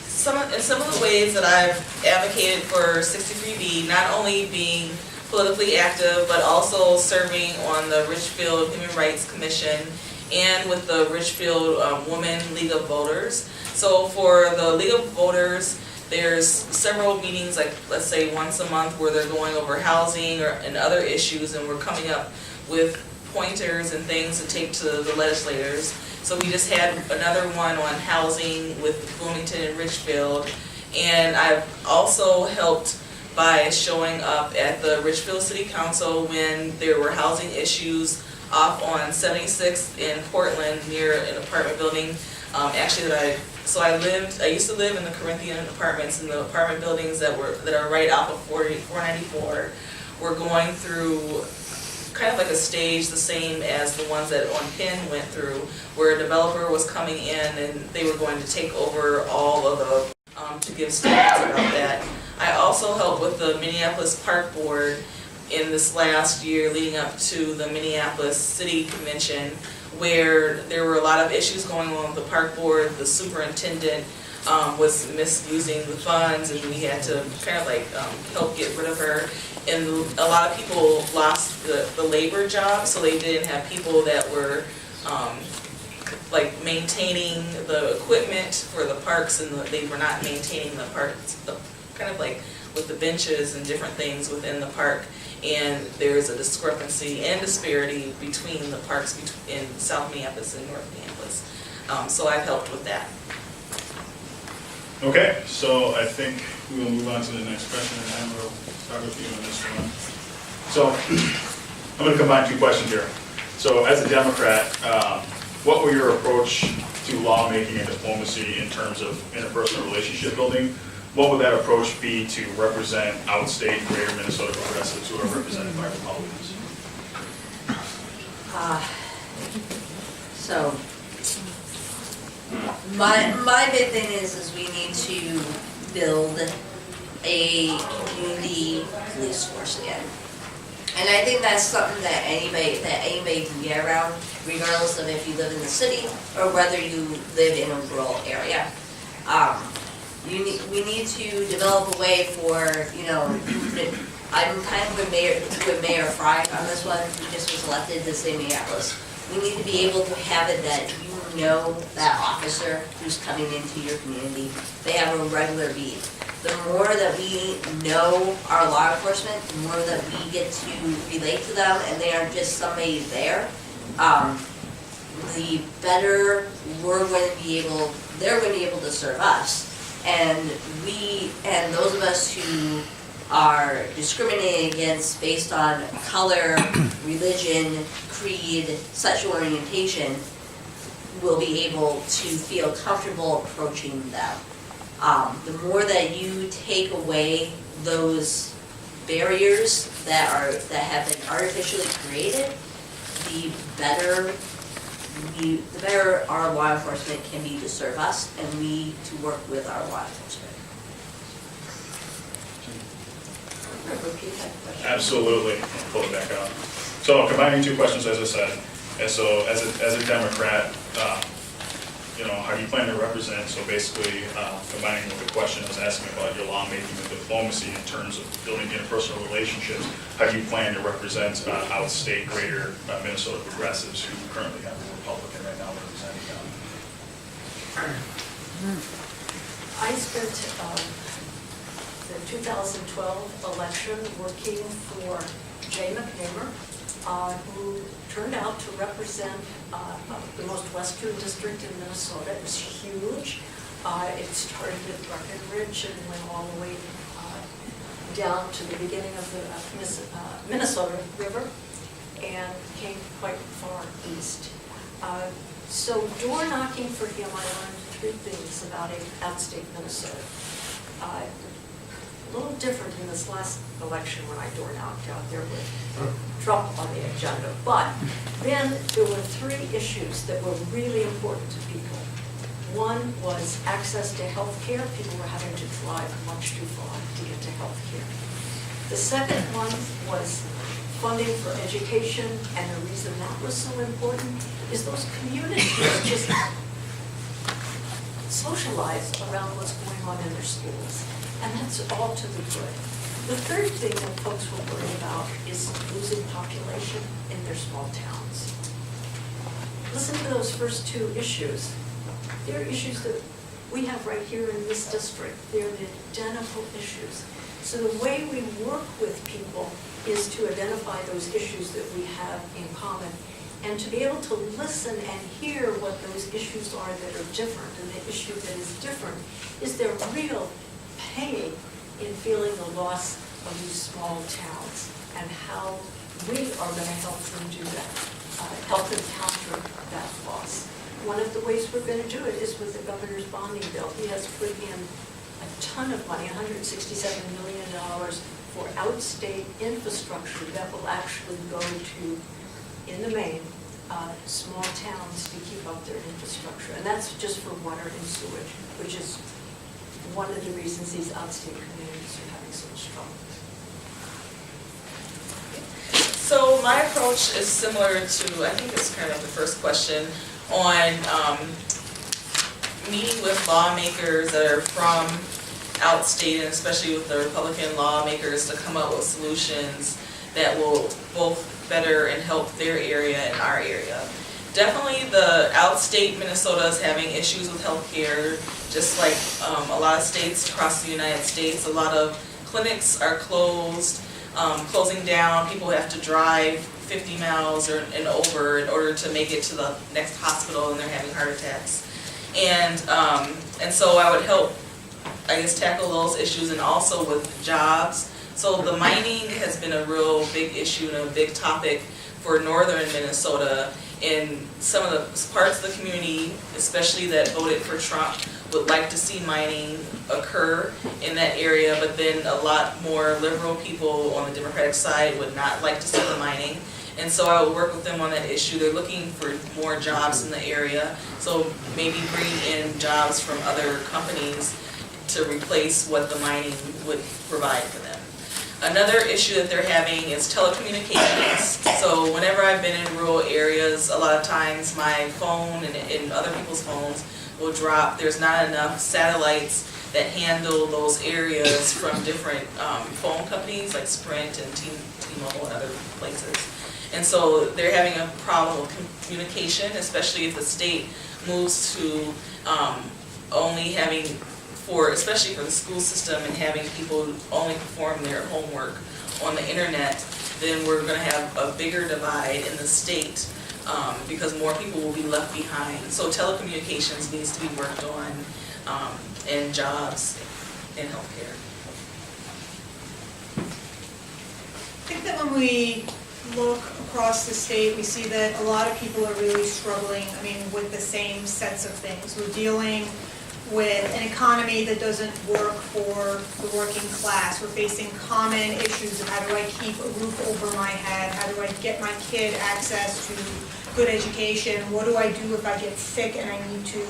Some of the ways that I've advocated for 63B, not only being politically active, but also serving on the Richfield Human Rights Commission and with the Richfield Women League of Voters. So for the League of Voters, there's several meetings, like let's say once a month, where they're going over housing and other issues, and we're coming up with pointers and things to take to the legislators. So we just had another one on housing with Bloomington and Richfield, and I've also helped by showing up at the Richfield City Council when there were housing issues off on 76th in Portland near an apartment building. I used to live in the Corinthian apartments, and the apartment buildings that are right off of 494. We're going through kind of like a stage the same as the ones that on Penn went through, where a developer was coming in and they were going to take over all of the, to give statements about that. I also helped with the Minneapolis Park Board in this last year leading up to the Minneapolis City Convention, where there were a lot of issues going on with the park board. The superintendent was misusing the funds, and we had to kind of like help get rid of her. And a lot of people lost the labor job, so they didn't have people that were like maintaining the equipment for the parks, and they were not maintaining the parks, kind of like with the benches and different things within the park. And there's a discrepancy and disparity between the parks in South Minneapolis and North Minneapolis. So I've helped with that. Okay, so I think we will move on to the next question, and then we'll start with you on this one. So I'm going to combine 2 questions here. So as a Democrat, what were your approach to lawmaking and diplomacy in terms of interpersonal relationship building? What would that approach be to represent outstate greater Minnesota progressives who are represented by Republicans? So my big thing is we need to build a community police force again. And I think that's something that anybody can get around, regardless of if you live in the city or whether you live in a rural area. We need to develop a way for, I'm kind of with Mayor Fry on this one, who just was elected to say Minneapolis. We need to be able to have it that you know that officer who's coming into your community. They have a regular beat. The more that we know our law enforcement, the more that we get to relate to them and they aren't just somebody there, the better they're going to be able to serve us. And those of us who are discriminated against based on color, religion, creed, sexual orientation will be able to feel comfortable approaching them. The more that you take away those barriers that have been artificially created, the better our law enforcement can be to serve us and we to work with our law enforcement. Repeat that question. Absolutely. I'll pull it back up. So combining two questions, as I said, and so as a Democrat, how do you plan to represent? So basically, combining with the question I was asking about your lawmaking and diplomacy in terms of building interpersonal relationships, how do you plan to represent out-of-state greater Minnesota progressives who currently have a Republican right now representing them? I spent the 2012 election working for Jay McNamara, who turned out to represent the most western district in Minnesota. It was huge. It started at Breckenridge and went all the way down to the beginning of the Minnesota River and came quite far east. So door knocking for him, I learned three things about outstate Minnesota. A little different in this last election when I door knocked out there with Trump on the agenda. But then there were three issues that were really important to people. One was access to health care. People were having to drive much too far to get to health care. The second one was funding for education, and the reason that was so important is those communities just socialize around what's going on in their schools. And that's all to the good. The third thing that folks will worry about is losing population in their small towns. Listen to those first two issues. They're issues that we have right here in this district. They're the identical issues. So the way we work with people is to identify those issues that we have in common and to be able to listen and hear what those issues are that are different. And the issue that is different is their real pain in feeling the loss of these small towns and how we are going to help them do that, help them counter that loss. One of the ways we're going to do it is with the governor's bonding bill. He has put in a ton of money, $167 million for outstate infrastructure that will actually go to, in the main, small towns to keep up their infrastructure. And that's just for water and sewage, which is one of the reasons these outstate communities are having so much trouble. So my approach is similar to, I think it's kind of the first question, on meeting with lawmakers that are from outstate, and especially with the Republican lawmakers, to come up with solutions that will both better and help their area and our area. Definitely the outstate Minnesota is having issues with healthcare, just like a lot of states across the United States. A lot of clinics are closed, closing down. People have to drive 50 miles and over in order to make it to the next hospital, and they're having heart attacks. And so I would help, I guess, tackle those issues, and also with jobs. So the mining has been a real big issue and a big topic for northern Minnesota. In some of the parts of the community, especially that voted for Trump, would like to see mining occur in that area, but then a lot more liberal people on the Democratic side would not like to see the mining. And so I would work with them on that issue. They're looking for more jobs in the area, so maybe bring in jobs from other companies to replace what the mining would provide for them. Another issue that they're having is telecommunications. So whenever I've been in rural areas, a lot of times my phone and other people's phones will drop. There's not enough satellites that handle those areas from different phone companies like Sprint and T-Mobile and other places. And so they're having a problem with communication, especially if the state moves to only having especially for the school system and having people only perform their homework on the internet, then we're going to have a bigger divide in the state because more people will be left behind. So telecommunications needs to be worked on and jobs in healthcare. I think that when we look across the state, we see that a lot of people are really struggling, with the same sets of things. We're dealing with an economy that doesn't work for the working class. We're facing common issues of how do I keep a roof over my head? How do I get my kid access to good education? What do I do if I get sick and I need to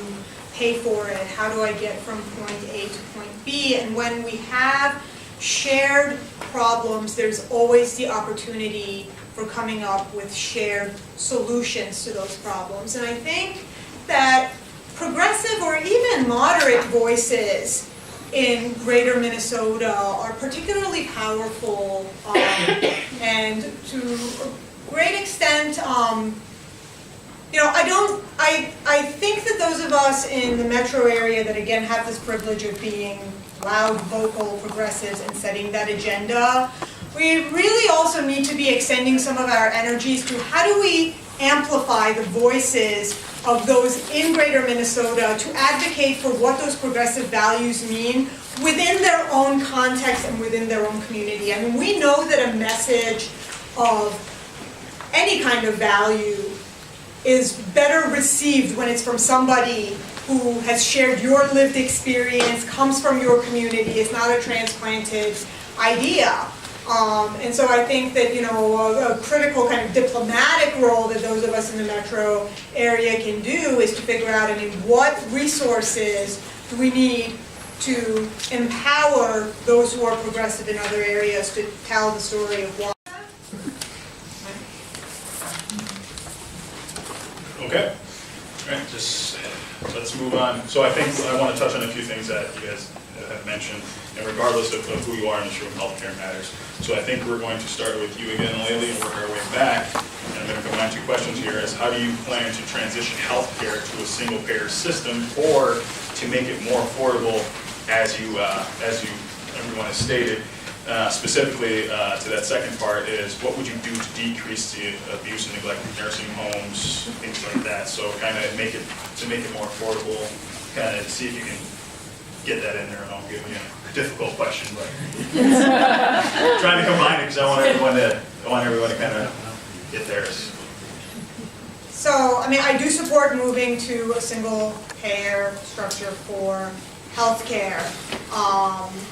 pay for it? How do I get from point A to point B? And when we have shared problems, there's always the opportunity for coming up with shared solutions to those problems. And I think that progressive or even moderate voices in greater Minnesota are particularly powerful and to a great extent, I think that those of us in the metro area that again have this privilege of being loud, vocal progressives and setting that agenda, we really also need to be extending some of our energies to how do we amplify the voices of those in greater Minnesota to advocate for what those progressive values mean within their own context and within their own community. We know that a message of any kind of value is better received when it's from somebody who has shared your lived experience, comes from your community, is not a transplanted idea. And so I think that, a critical kind of diplomatic role that those of us in the metro area can do is to figure out, what resources do we need to empower those who are progressive in other areas to tell the story of why. Okay, all right, let's move on. So I think I want to touch on a few things that you guys have mentioned, and regardless of who you are in this room, healthcare matters. So I think we're going to start with you again, Leili, and work our way back. And I'm going to combine two questions here as how do you plan to transition healthcare to a single-payer system or to make it more affordable as everyone has stated. Specifically to that second part is what would you do to decrease the abuse and neglect in nursing homes, things like that. So kind of make it more affordable, kind of see if you can get that in there, and I'll give you a difficult question, but trying to combine it because I want everyone to kind of get theirs. So, I do support moving to a single payer structure for healthcare,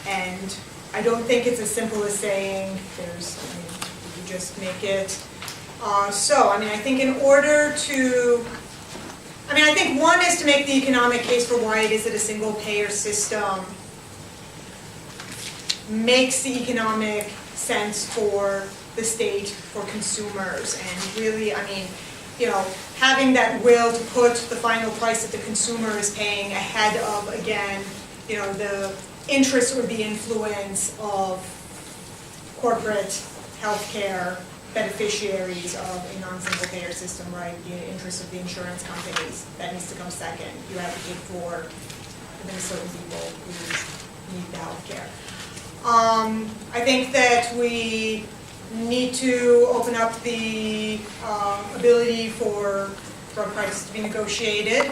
and I don't think it's as simple as saying you just make it. I think in order to, I think one is to make the economic case for why it is that a single payer system makes the economic sense for the state, for consumers, and really, having that will to put the final price that the consumer is paying ahead of, again, the interest or the influence of corporate healthcare beneficiaries of a non-single payer system, right? The interest of the insurance companies, that needs to come second. You advocate for the Minnesotan people who need the healthcare. I think that we need to open up the ability for drug prices to be negotiated.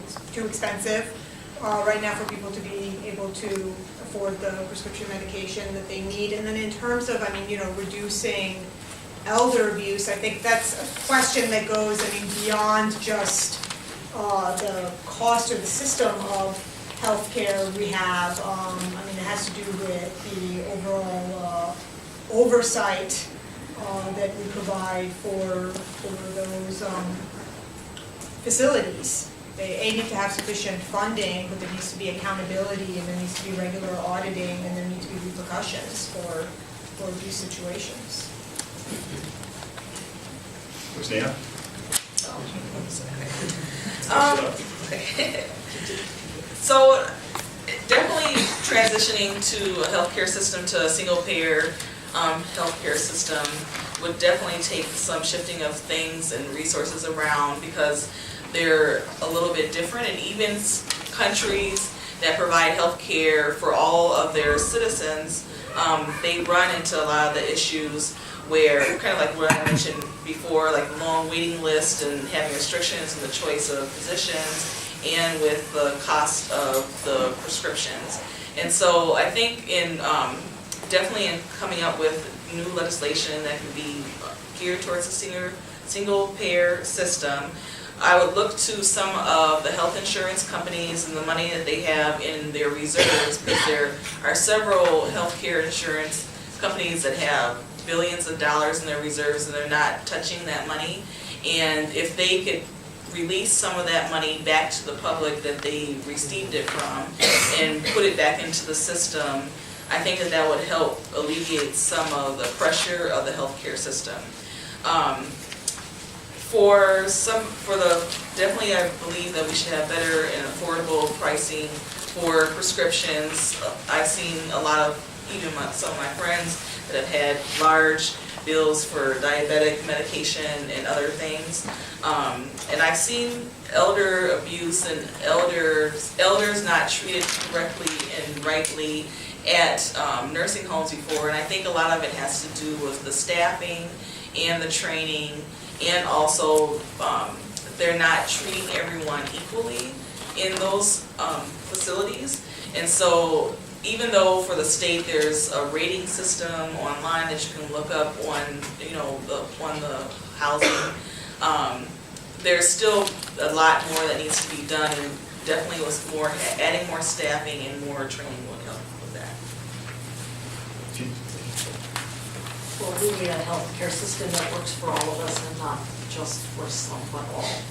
It's too expensive right now for people to be able to afford the prescription medication that they need. And then in terms of, reducing elder abuse, I think that's a question that goes, beyond just the cost or the system of healthcare we have. It has to do with the overall oversight that we provide for those facilities. They need to have sufficient funding, but there needs to be accountability, and there needs to be regular auditing, and there need to be repercussions for these situations. Husniyah? So definitely transitioning to a healthcare system, to a single payer healthcare system would definitely take some shifting of things and resources around, because they're a little bit different, and even countries that provide healthcare for all of their citizens, they run into a lot of the issues where, kind of like what I mentioned before, like long waiting lists and having restrictions in the choice of physicians, and with the cost of the prescriptions. And so I think definitely in coming up with new legislation that could be geared towards a single payer system, I would look to some of the health insurance companies and the money that they have in their reserves, because there are several healthcare insurance companies that have billions of dollars in their reserves and they're not touching that money. And if they could release some of that money back to the public that they received it from and put it back into the system, I think that would help alleviate some of the pressure of the healthcare system. Definitely I believe that we should have better and affordable pricing for prescriptions. I've seen a lot of, even some of my friends that have had large bills for diabetic medication and other things. And I've seen elder abuse and elders not treated correctly and rightly at nursing homes before, and I think a lot of it has to do with the staffing and the training, and also they're not treating everyone equally in those facilities. And so even though for the state there's a rating system online that you can look up on, on the housing, there's still a lot more that needs to be done, and definitely with adding more staffing and more training would help with that. Well, we need a healthcare system that works for all of us and not just for some, but all.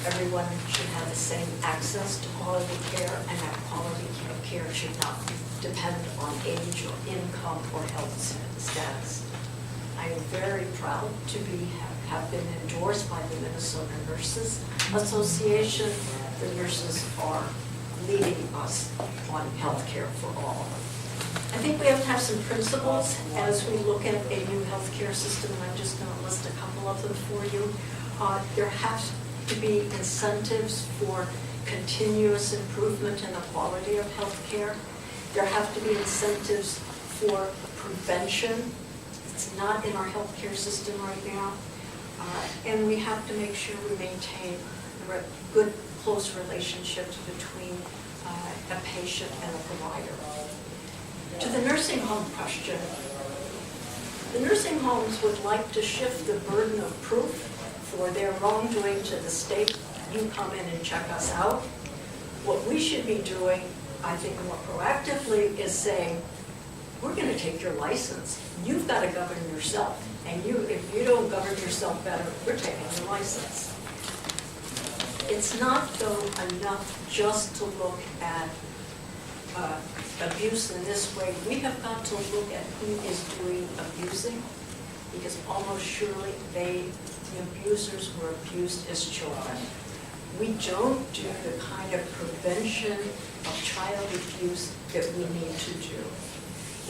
Everyone should have the same access to quality care, and that quality care should not depend on age or income or health status. I am very proud to have been endorsed by the Minnesota Nurses Association. The nurses are leading us on healthcare for all. I think we have to have some principles as we look at a new healthcare system, and I'm just going to list a couple of them for you. There has to be incentives for continuous improvement in the quality of healthcare. There have to be incentives for prevention. It's not in our healthcare system right now. And we have to make sure we maintain good, close relationships between a patient and a provider. To the nursing home question, the nursing homes would like to shift the burden of proof for their wrongdoing to the state. You come in and check us out. What we should be doing, I think more proactively, is saying, we're going to take your license. You've got to govern yourself. And if you don't govern yourself better, we're taking your license. It's not, though, enough just to look at abuse in this way. We have got to look at who is doing abusing, because almost surely the abusers were abused as children. We don't do the kind of prevention of child abuse that we need to do.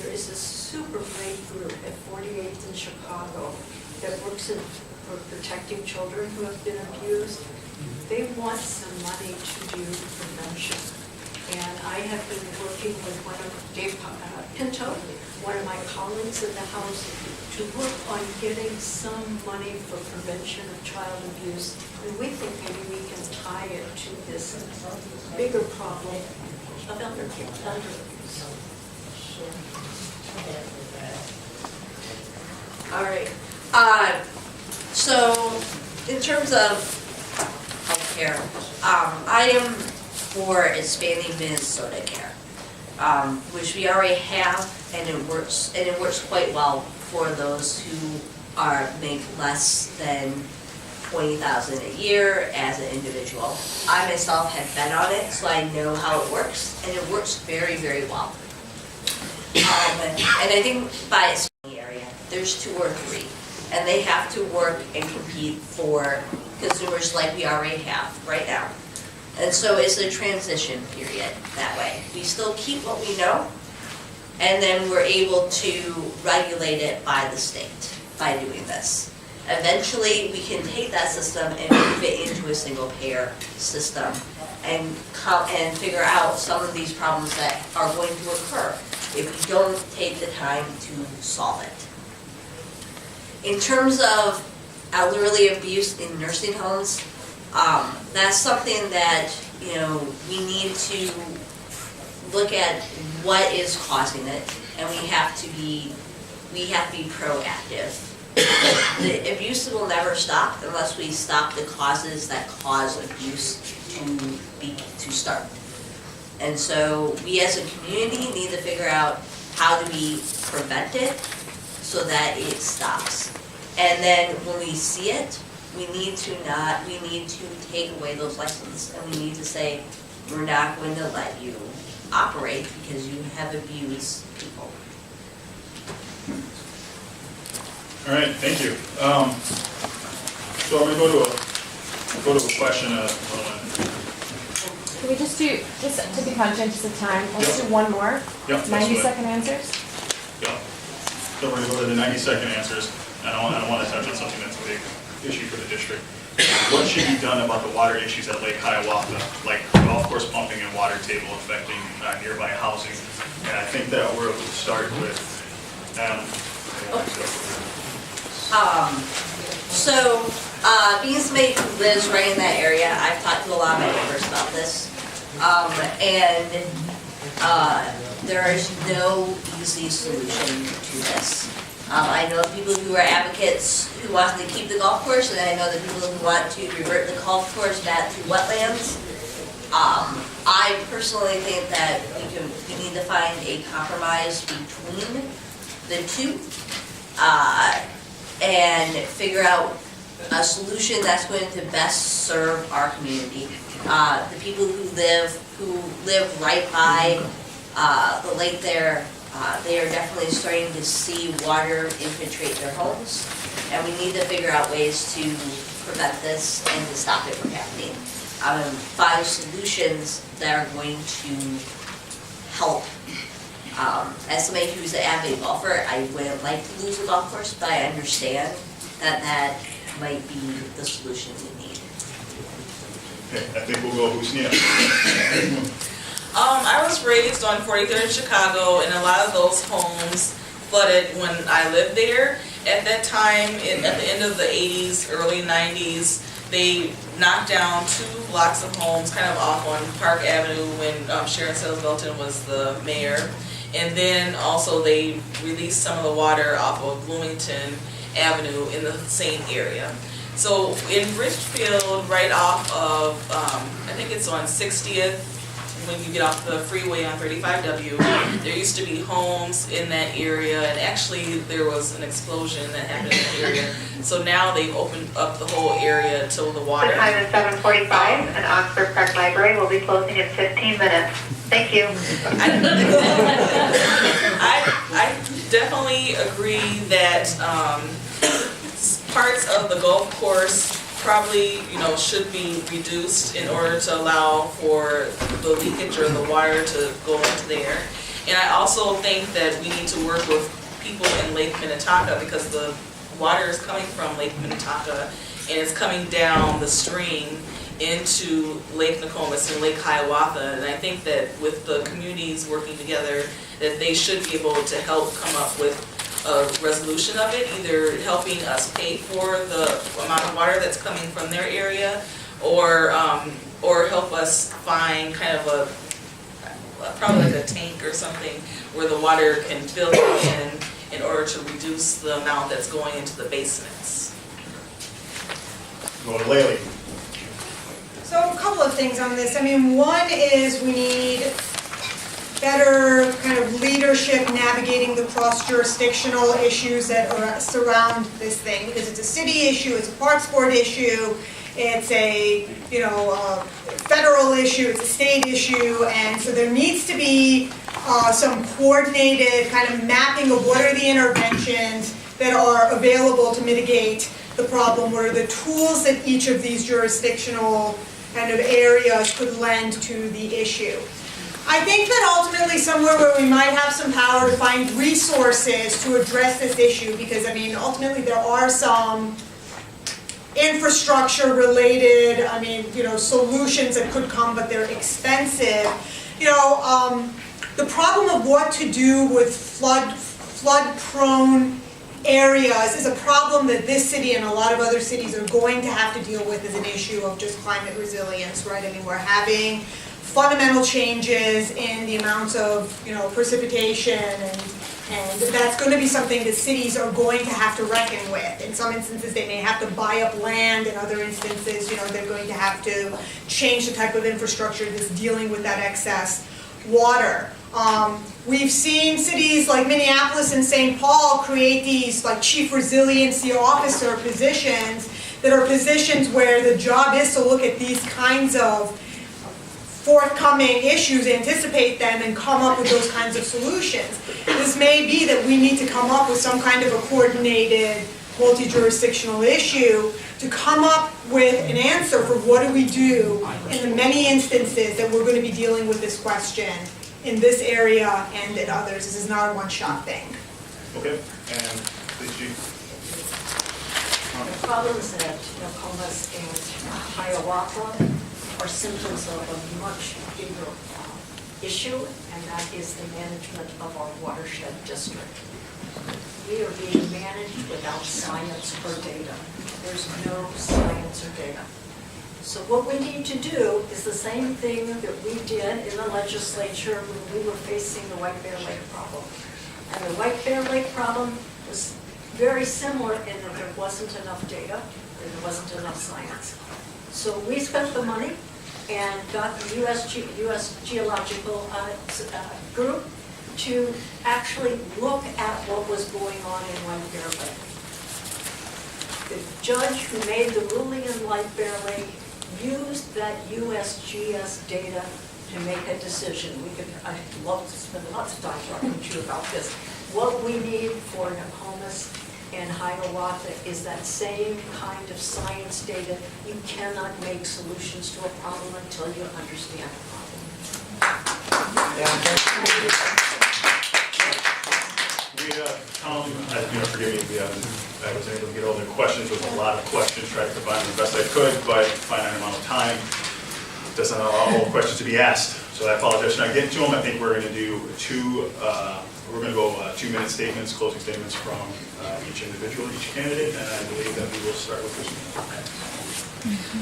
There is a super great group at 48th in Chicago that works for protecting children who have been abused. They want some money to do prevention. And I have been working with Dave Pinto, one of my colleagues in the House, to work on getting some money for prevention of child abuse. And we think maybe we can tie it to this bigger problem of elder abuse. All right. So in terms of healthcare, I am for expanding Minnesota Care, which we already have, and it works quite well for those who make less than $20,000 a year as an individual. I myself have been on it, so I know how it works, and it works very, very well. And I think by its area, there's 2 or 3, and they have to work and compete for consumers like we already have right now. And so it's a transition period that way. We still keep what we know, and then we're able to regulate it by the state by doing this. Eventually, we can take that system and move it into a single payer system and figure out some of these problems that are going to occur if we don't take the time to solve it. In terms of elderly abuse in nursing homes, that's something that, we need to look at what is causing it, and we have to be proactive. The abuse will never stop unless we stop the causes that cause abuse to start. And so we as a community need to figure out how do we prevent it so that it stops. And then when we see it, we need to take away those lessons, and we need to say, we're not going to let you operate because you have abused people. All right, thank you. So I'm going to go to a question. Can we just to be conscientious of time, let's Yep. do one more? Yep, 90-second answers? Yeah. So we're going to go to the 90-second answers. I don't want to touch on something that's a big issue for the district. What should be done about the water issues at Lake Hiawatha, like golf course pumping and water table affecting nearby housing? And I think that we'll start with Being somebody who lives right in that area, I've talked to a lot of my neighbors about this. There is no easy solution to this. I know people who are advocates who want to keep the golf course, and I know the people who want to revert the golf course back to wetlands. I personally think that we need to find a compromise between the two and figure out a solution that's going to best serve our community. The people who live right by the lake there, they are definitely starting to see water infiltrate their homes, and we need to figure out ways to prevent this and to stop it from happening. Find solutions that are going to help. As somebody who's an avid golfer, I wouldn't like to lose a golf course, but I understand that might be the solution we need. Okay, I think we'll go Husniyah. I was raised on 43rd in Chicago, and a lot of those homes flooded when I lived there. At that time, at the end of the 80s, early 90s, they knocked down 2 blocks of homes kind of off on Park Avenue when Sharon Sells Belton was the mayor. And then also they released some of the water off of Bloomington Avenue in the same area. So in Richfield, right off of, I think it's on 60th, when you get off the freeway on 35W, there used to be homes in that area, and actually there was an explosion that happened in that area. So now they've opened up the whole area to the water. The time is 7:45, and Oxford Park Library will be closing in 15 minutes. Thank you. I definitely agree that parts of the golf course probably, should be reduced in order to allow for the leakage or the water to go into there. And I also think that we need to work with people in Lake Minnetonka, because the water is coming from Lake Minnetonka and it's coming down the stream into Lake Nokomis and Lake Hiawatha. And I think that with the communities working together, that they should be able to help come up with a resolution of it, either helping us pay for the amount of water that's coming from their area, or help us find kind of probably like a tank or something where the water can filter in order to reduce the amount that's going into the basements. Go to Leili. So a couple of things on this. One is we need better kind of leadership navigating the cross-jurisdictional issues that surround this thing, because it's a city issue, it's a parks board issue, it's a, you know, federal issue, it's a state issue, and so there needs to be some coordinated kind of mapping of what are the interventions that are available to mitigate the problem, what are the tools that each of these jurisdictional kind of areas could lend to the issue. I think that ultimately somewhere where we might have some power to find resources to address this issue, because I mean ultimately there are some infrastructure related, I mean, you know, solutions that could come, but they're expensive. You know, the problem of what to do with flood prone areas is a problem that this city and a lot of other cities are going to have to deal with as an issue of just climate resilience, right? I mean, we're having fundamental changes in the amounts of, you know, precipitation, and that's going to be something that cities are going to have to reckon with. In some instances, they may have to buy up land. In other instances, you know, they're going to have to change the type of infrastructure that's dealing with that excess water. We've seen cities like Minneapolis and St. Paul create these like chief resiliency officer positions that are positions where the job is to look at these kinds of forthcoming issues, anticipate them, and come up with those kinds of solutions. This may be that we need to come up with some kind of a coordinated multi-jurisdictional issue to come up with an answer for what do we do in the many instances that we're going to be dealing with this question in this area and in others. This is not a one-shot thing. Okay, and please, Chief. The problems at Nokomis and Hiawatha are symptoms of a much bigger issue, and that is the management of our watershed district. We are being managed without science or data. There's no science or data. So what we need to do is the same thing that we did in the legislature when we were facing the White Bear Lake problem. And the White Bear Lake problem was very similar in that there wasn't enough data, and there wasn't enough science. So we spent the money and got the U.S. Geological group to actually look at what was going on in White Bear Lake. The judge who made the ruling in White Bear Lake used that USGS data to make a decision. I'd love to spend lots of time talking to you about this. What we need for Nokomis and Hiawatha is that same kind of science data. You cannot make solutions to a problem until you understand the problem. Tom, forgive me, I was able to get all the questions with a lot of questions, tried to combine them the best I could, but finite amount of time doesn't allow all questions to be asked. So I apologize for not getting to them. I think we're going to do we're going to go 2-minute statements, closing statements from each individual, each candidate, and I believe that we will start with this one.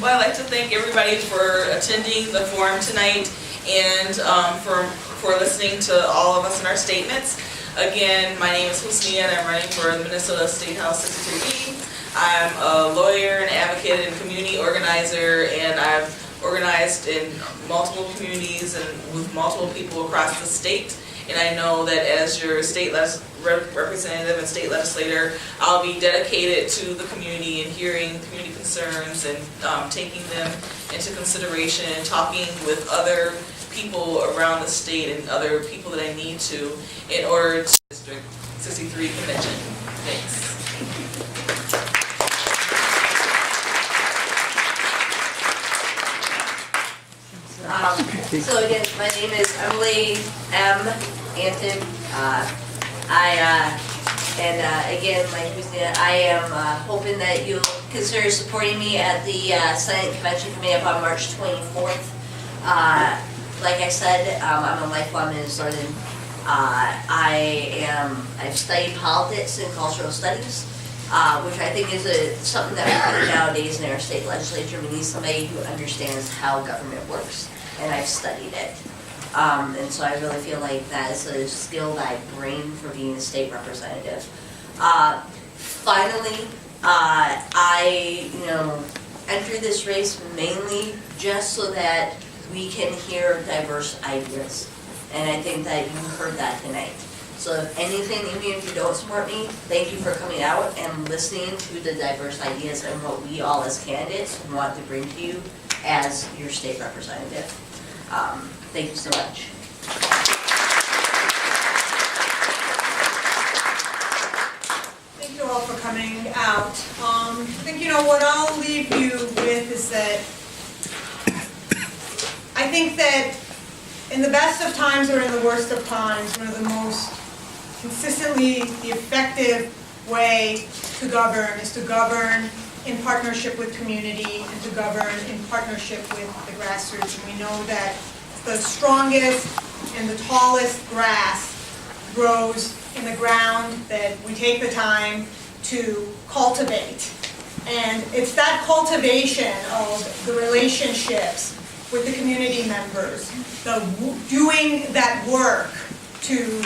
Well, I'd like to thank everybody for attending the forum tonight and for listening to all of us in our statements. Again, my name is Husniyah and I'm running for the Minnesota State House 63E. I'm a lawyer and advocate and community organizer, and I've organized in multiple communities and with multiple people across the state. And I know that as your state representative and state legislator, I'll be dedicated to the community and hearing community concerns and taking them into consideration and talking with other people around the state and other people that I need to in order to District 63 Convention. Thanks. So again, my name is Emily Antin. Again, like Husniyah, I am hoping that you'll consider supporting me at the Senate Convention coming up on March 24th. Like I said, I'm a lifelong Minnesotan. I've studied politics and cultural studies, which I think is something that we need nowadays in our state legislature. We need somebody who understands how government works, and I've studied it. And so I really feel like that is a skill that I bring for being a state representative. Finally, I entered this race mainly just so that we can hear diverse ideas And I think that you heard that tonight. So if anything, even if you don't support me, thank you for coming out and listening to the diverse ideas and what we all as candidates want to bring to you as your state representative. Thank you so much. Thank you all for coming out. I think, what I'll leave you with is that I think that in the best of times or in the worst of times, one of the most consistently the effective way to govern is to govern in partnership with community and to govern in partnership with the grassroots. And we know that the strongest and the tallest grass grows in the ground that we take the time to cultivate. And it's that cultivation of the relationships with the community members, doing that work to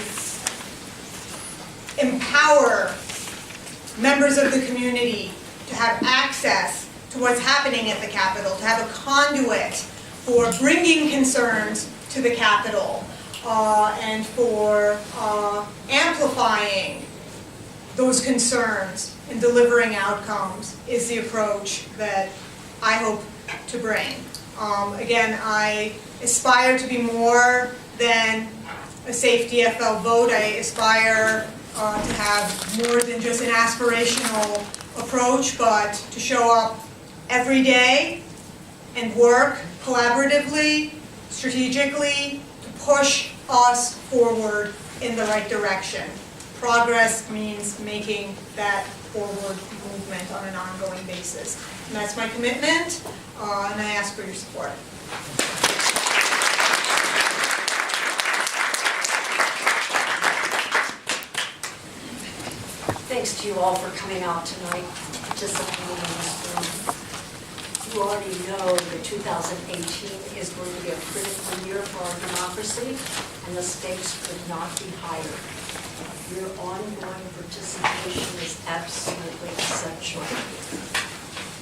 empower members of the community to have access to what's happening at the Capitol, to have a conduit for bringing concerns to the Capitol, and for amplifying those concerns and delivering outcomes is the approach that I hope to bring. Again, I aspire to be more than a safe DFL vote. I aspire to have more than just an aspirational approach, but to show up every day and work collaboratively, strategically, to push us forward in the right direction. Progress means making that forward movement on an ongoing basis. And that's my commitment, and I ask for your support. Thanks to you all for coming out tonight, participating in this room. You already know that 2018 is going to be a critical year for our democracy, and the stakes could not be higher. Your ongoing participation is absolutely essential.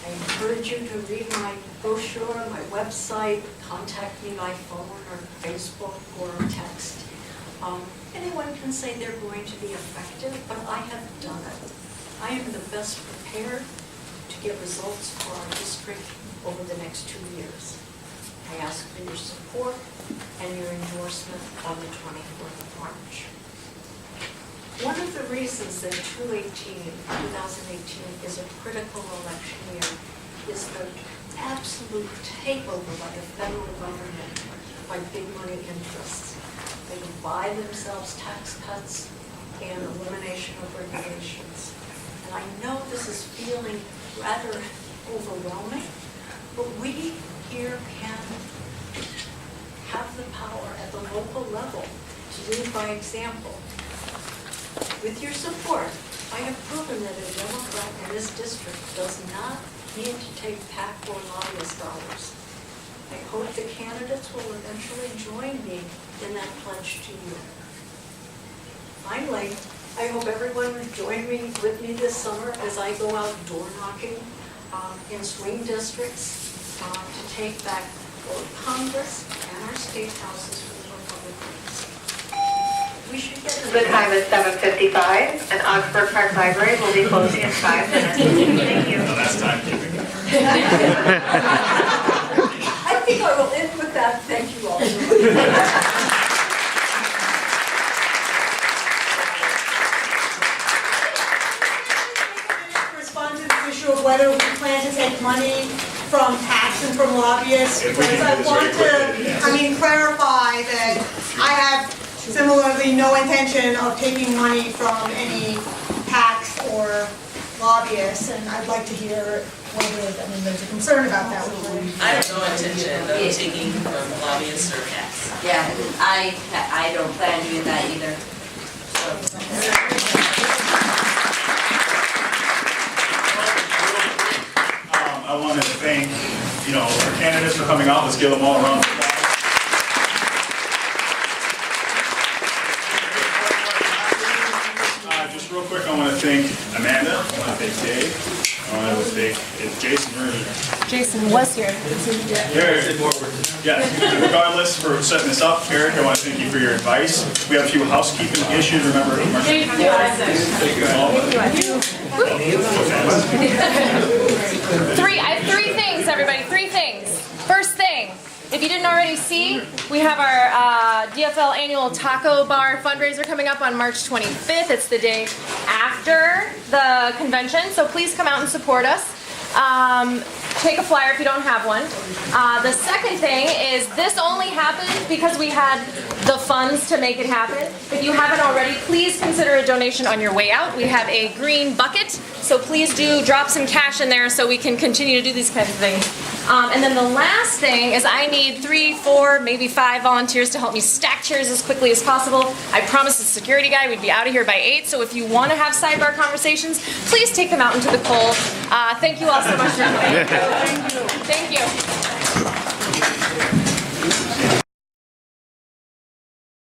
I encourage you to read my brochure, my website, contact me by phone or Facebook or text. Anyone can say they're going to be effective, but I have done it. I am the best prepared to get results for our district over the next 2 years. I ask for your support and your endorsement on the 24th of March. One of the reasons that 2018 is a critical election year is the absolute takeover by the federal government by big money interests. They can buy themselves tax cuts and elimination of regulations. And I know this is feeling rather overwhelming, but we here can have the power at the local level to lead by example. With your support, I have proven that a Democrat in this district does not need to take PAC or lobbyist dollars. I hope the candidates will eventually join me in that pledge to you. Finally, I hope everyone will join me with me this summer as I go out door knocking in swing districts to take back both Congress and our state houses for the Republicans. We should get The time is 7:55, and Augsburg Park Library will be closing in 5 minutes. Thank you. No, that's timekeeping. I think I will end with that. Thank you all. Respond to this issue of whether we plan to take money from PACs and from lobbyists. If we can Because I do this want very quickly, to, clarify that I have similarly no intention of taking money from any PACs or lobbyists, and I'd like to hear whether, there's a concern about that. I have no intention of taking from lobbyists or PACs. Yeah, I don't plan on doing that either. I want to thank, our candidates for coming out. Let's give them all a round of applause. Just real quick, I want to thank Amanda. I want to thank Dave. I want to mistake. It's Jason Murray. Jason was here. Yeah, regardless for setting this up, Eric, I want to thank you for your advice. We have a few housekeeping issues, remember. I have three things, everybody. Three things. First thing, if you didn't already see, we have our DFL annual taco bar fundraiser coming up on March 25th. It's the day after the convention, so please come out and support us. Take a flyer if you don't have one. The second thing is this only happened because we had the funds to make it happen. If you haven't already, please consider a donation on your way out. We have a green bucket, so please do drop some cash in there so we can continue to do these kinds of things. And then the last thing is I need 3, 4, maybe 5 volunteers to help me stack chairs as quickly as possible. I promised the security guy we'd be out of here by 8, so if you want to have sidebar conversations, please take them out into the cold. Thank you all so much for coming. Thank you.